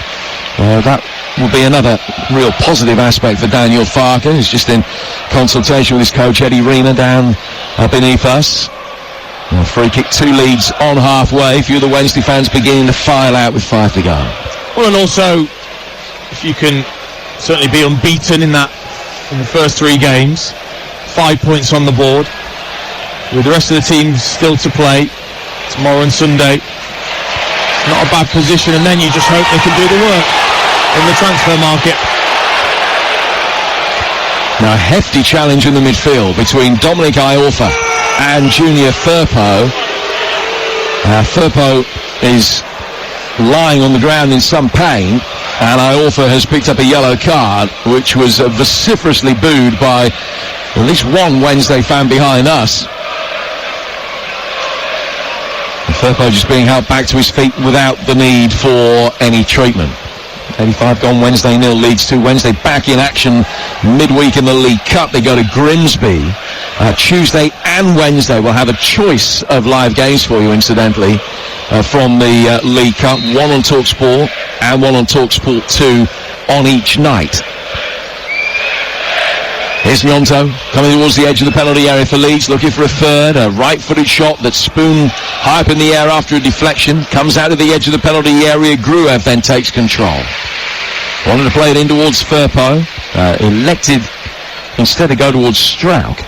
That will be another real positive aspect for Daniel Farke, who's just in consultation with his coach Eddie Rena down beneath us. Free kick to Leeds on halfway. A few of the Wednesday fans beginning to file out with 5 to go. Well, and also, if you can certainly be unbeaten in the first 3 games, 5 points on the board, with the rest of the teams still to play tomorrow and Sunday. Not a bad position, and then you just hope they can do the work in the transfer market. Now, a hefty challenge in the midfield between Dominic Iorfa and Junior Firpo. Firpo is lying on the ground in some pain, and Iorfa has picked up a yellow card, which was vociferously booed by at least one Wednesday fan behind us. Firpo just being held back to his feet without the need for any treatment. 85 gone, Wednesday 0, Leeds 2. Wednesday back in action midweek in the League Cup. They go to Grimsby. Tuesday and Wednesday we'll have a choice of live games for you, incidentally, from the League Cup. One on TalkSport and one on TalkSport 2 on each night. Here's Gnonto coming towards the edge of the penalty area for Leeds, looking for a third. A right-footed shot that's spoon high up in the air after a deflection. Comes out of the edge of the penalty area. Gruev then takes control. Wanted to play it in towards Firpo. Elected instead to go towards Strauk.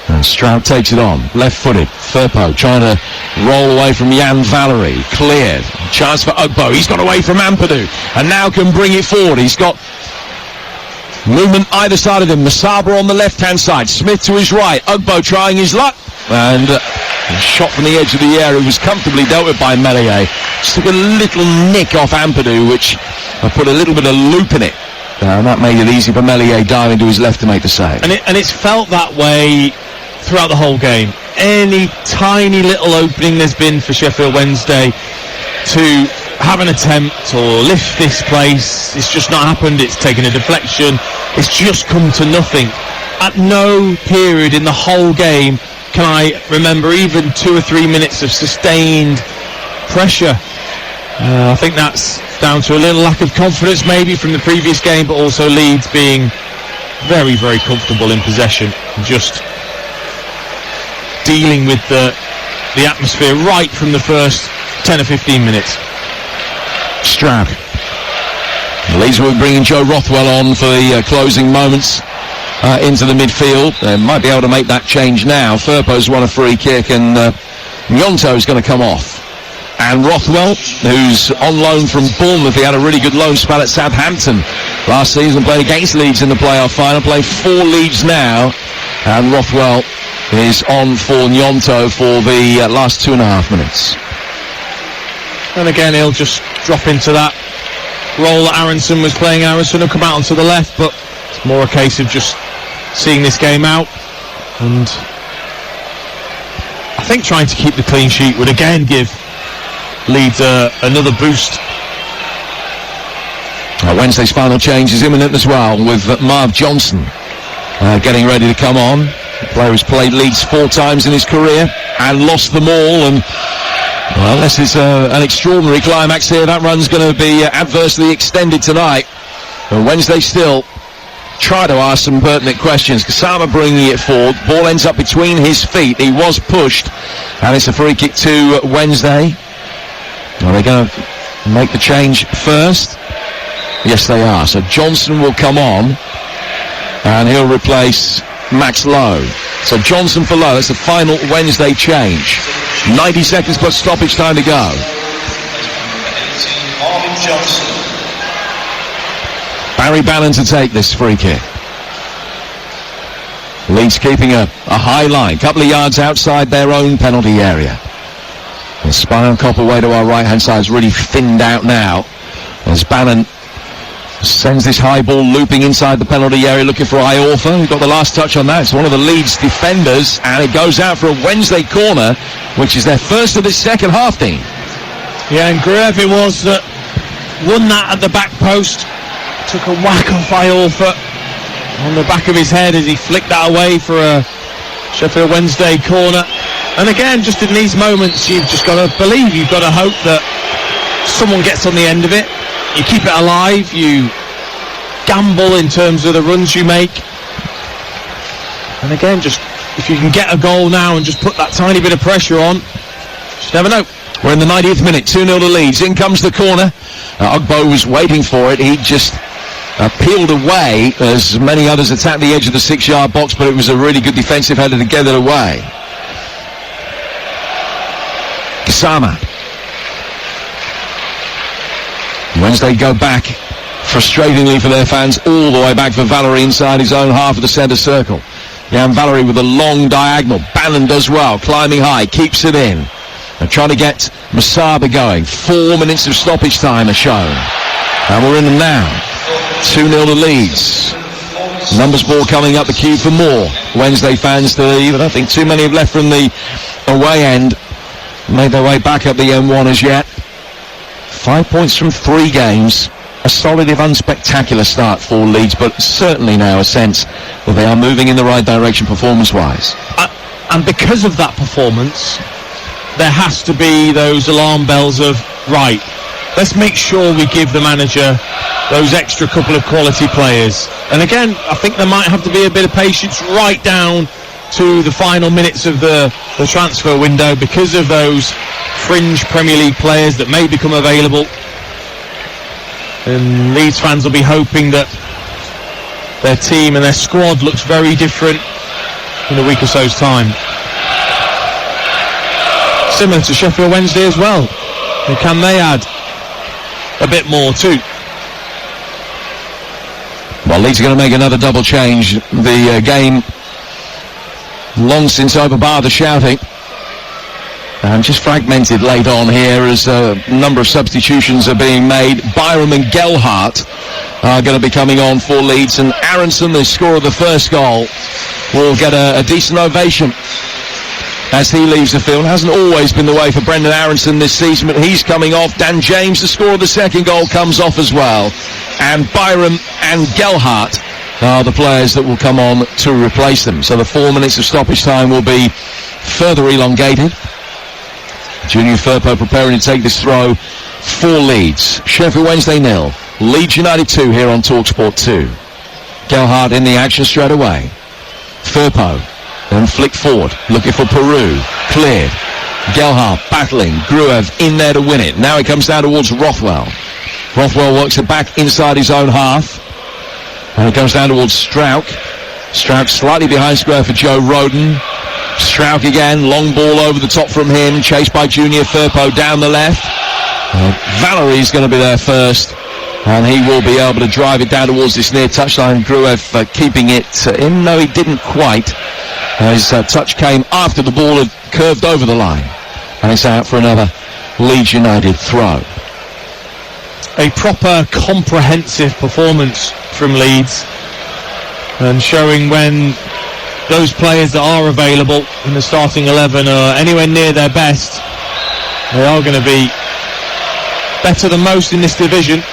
And Strauk takes it on. Left-footed. Firpo trying to roll away from Jan Valery. Cleared. Chance for Ugbo. He's got away from Ampadu. And now can bring it forward. He's got movement either side of him. Masaba on the left-hand side. Smith to his right. Ugbo trying his luck. And a shot from the edge of the air. It was comfortably dealt with by Melier. Just took a little nick off Ampadu, which put a little bit of loop in it. And that made it easy for Melier diving to his left to make the save. And it's felt that way throughout the whole game. Any tiny little opening there's been for Sheffield Wednesday to have an attempt or lift this place, it's just not happened. It's taken a deflection. It's just come to nothing. At no period in the whole game can I remember even 2 or 3 minutes of sustained pressure. I think that's down to a little lack of confidence maybe from the previous game, but also Leeds being very, very comfortable in possession, just dealing with the atmosphere right from the first 10 or 15 minutes. Straub. Leeds will be bringing Joe Rothwell on for the closing moments into the midfield. They might be able to make that change now. Firpo's won a free kick, and Gnonto's going to come off. And Rothwell, who's on loan from Bournemouth, he had a really good loan spell at Southampton last season, played against Leeds in the playoff final, played for Leeds now, and Rothwell is on for Gnonto for the last 2.5 minutes. And again, he'll just drop into that role that Aronson was playing. Aronson will come out onto the left, but it's more a case of just seeing this game out, and I think trying to keep the clean sheet would again give Leeds another boost. Wednesday's final change is imminent as well, with Marv Johnson getting ready to come on. The player who's played Leeds 4 times in his career and lost them all, and well, unless it's an extraordinary climax here, that run's going to be adversely extended tonight. But Wednesday still try to ask some pertinent questions. Kasama bringing it forward. Ball ends up between his feet. He was pushed, and it's a free kick to Wednesday. Are they going to make the change first? Yes, they are. So Johnson will come on, and he'll replace Max Lowe. So Johnson for Lowe. That's the final Wednesday change. 90 seconds plus stoppage time to go. Barry Bannon to take this free kick. Leeds keeping a high line, couple of yards outside their own penalty area. The Spinal Cop away to our right hand side is really thinned out now as Bannon sends this high ball looping inside the penalty area, looking for Iorfa, who got the last touch on that. It's one of the Leeds defenders, and it goes out for a Wednesday corner, which is their first of this second half, Dean. Yeah, and Gruev it was that won that at the back post, took a whack off Iorfa on the back of his head as he flicked that away for a Sheffield Wednesday corner. And again, just in these moments, you've just got to believe, you've got to hope that someone gets on the end of it. You keep it alive, you gamble in terms of the runs you make. And again, just if you can get a goal now and just put that tiny bit of pressure on, just never know. We're in the 90th minute, 2-0 to Leeds. In comes the corner. Ugbo was waiting for it. He just peeled away as many others attacked the edge of the 6-yard box, but it was a really good defensive header to get it away. Kasama. Wednesday go back, frustratingly for their fans, all the way back for Valery inside his own half of the centre circle. Jan Valery with a long diagonal. Bannon does well, climbing high, keeps it in. They're trying to get Masaba going. 4 minutes of stoppage time are shown. And we're in them now. 2-0 to Leeds. Numbers ball coming up the queue for more Wednesday fans to leave. I don't think too many have left from the away end. Made their way back up the M1 as yet. 5 points from 3 games. A solid if unspectacular start for Leeds, but certainly now a sense that they are moving in the right direction performance-wise. And because of that performance, there has to be those alarm bells of, right, let's make sure we give the manager those extra couple of quality players. And again, I think there might have to be a bit of patience right down to the final minutes of the transfer window because of those fringe Premier League players that may become available. And Leeds fans will be hoping that their team and their squad looks very different in a week or so's time. Similar to Sheffield Wednesday as well. And can they add a bit more too? Well, Leeds are going to make another double change. The game long since over bar the shouting. And just fragmented late on here as a number of substitutions are being made. Byram and Gelhardt are going to be coming on for Leeds, and Aronson, the scorer of the first goal, will get a decent ovation as he leaves the field. Hasn't always been the way for Brendan Aronson this season, but he's coming off. Dan James, the scorer of the second goal, comes off as well. And Byram and Gelhardt are the players that will come on to replace them. So the 4 minutes of stoppage time will be further elongated. Junior Firpo preparing to take this throw for Leeds. Sheffield Wednesday 0. Leeds United 2 here on TalkSport 2. Gelhardt in the action straight away. Firpo then flick forward, looking for Peru. Cleared. Gelhardt battling. Gruev in there to win it. Now he comes down towards Rothwell. Rothwell works it back inside his own half. And it comes down towards Strauch. Strauch slightly behind square for Joe Roden. Strauch again, long ball over the top from him, chased by Junior Firpo down the left. Valerie's going to be there first, and he will be able to drive it down towards this near touchline. Gruev keeping it in. No, he didn't quite. His touch came after the ball had curved over the line, and it's out for another Leeds United throw. A proper comprehensive performance from Leeds, and showing when those players that are available in the starting 11 are anywhere near their best, they are going to be better than most in this division.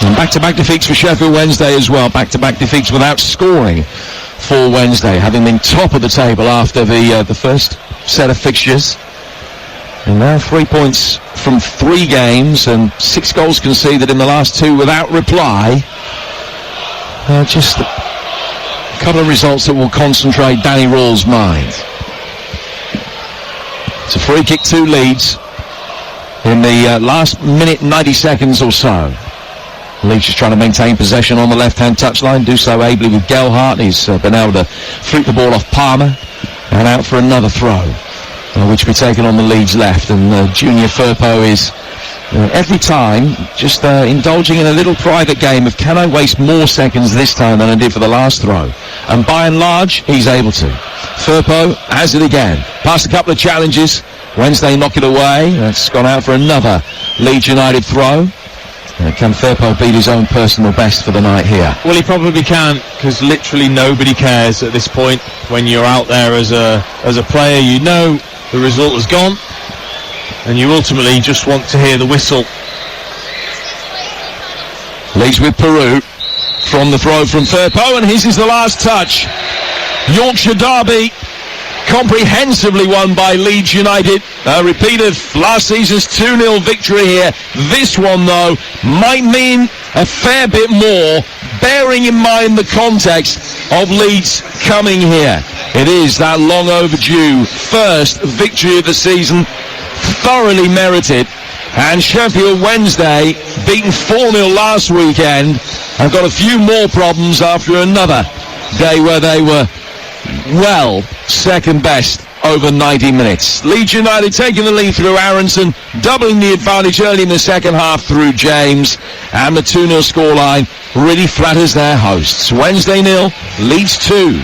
And back-to-back defeats for Sheffield Wednesday as well. Back-to-back defeats without scoring for Wednesday, having been top of the table after the first set of fixtures. And now 3 points from 3 games and 6 goals conceded in the last 2 without reply. Just a couple of results that will concentrate Danny Rawls' mind. It's a free kick to Leeds in the last minute 90 seconds or so. Leeds just trying to maintain possession on the left-hand touchline, do so ably with Gelhardt. He's been able to flick the ball off Palmer and out for another throw, which will be taken on the Leeds left. And Junior Firpo is every time just indulging in a little private game of, can I waste more seconds this time than I did for the last throw? And by and large, he's able to. Firpo has it again. Past a couple of challenges. Wednesday knock it away. That's gone out for another Leeds United throw. Can Firpo beat his own personal best for the night here? Well, he probably can, because literally nobody cares at this point. When you're out there as a player, you know the result has gone, and you ultimately just want to hear the whistle. Leeds with Peru from the throw from Firpo, and his is the last touch. Yorkshire derby comprehensively won by Leeds United. A repeat of last season's 2-0 victory here. This one, though, might mean a fair bit more, bearing in mind the context of Leeds coming here. It is that long overdue first victory of the season, thoroughly merited. And Sheffield Wednesday, beaten 4-0 last weekend, have got a few more problems after another day where they were well second best over 90 minutes. Leeds United taking the lead through Aronson, doubling the advantage early in the second half through James, and the 2-0 scoreline really flatters their hosts. Wednesday 0, Leeds 2.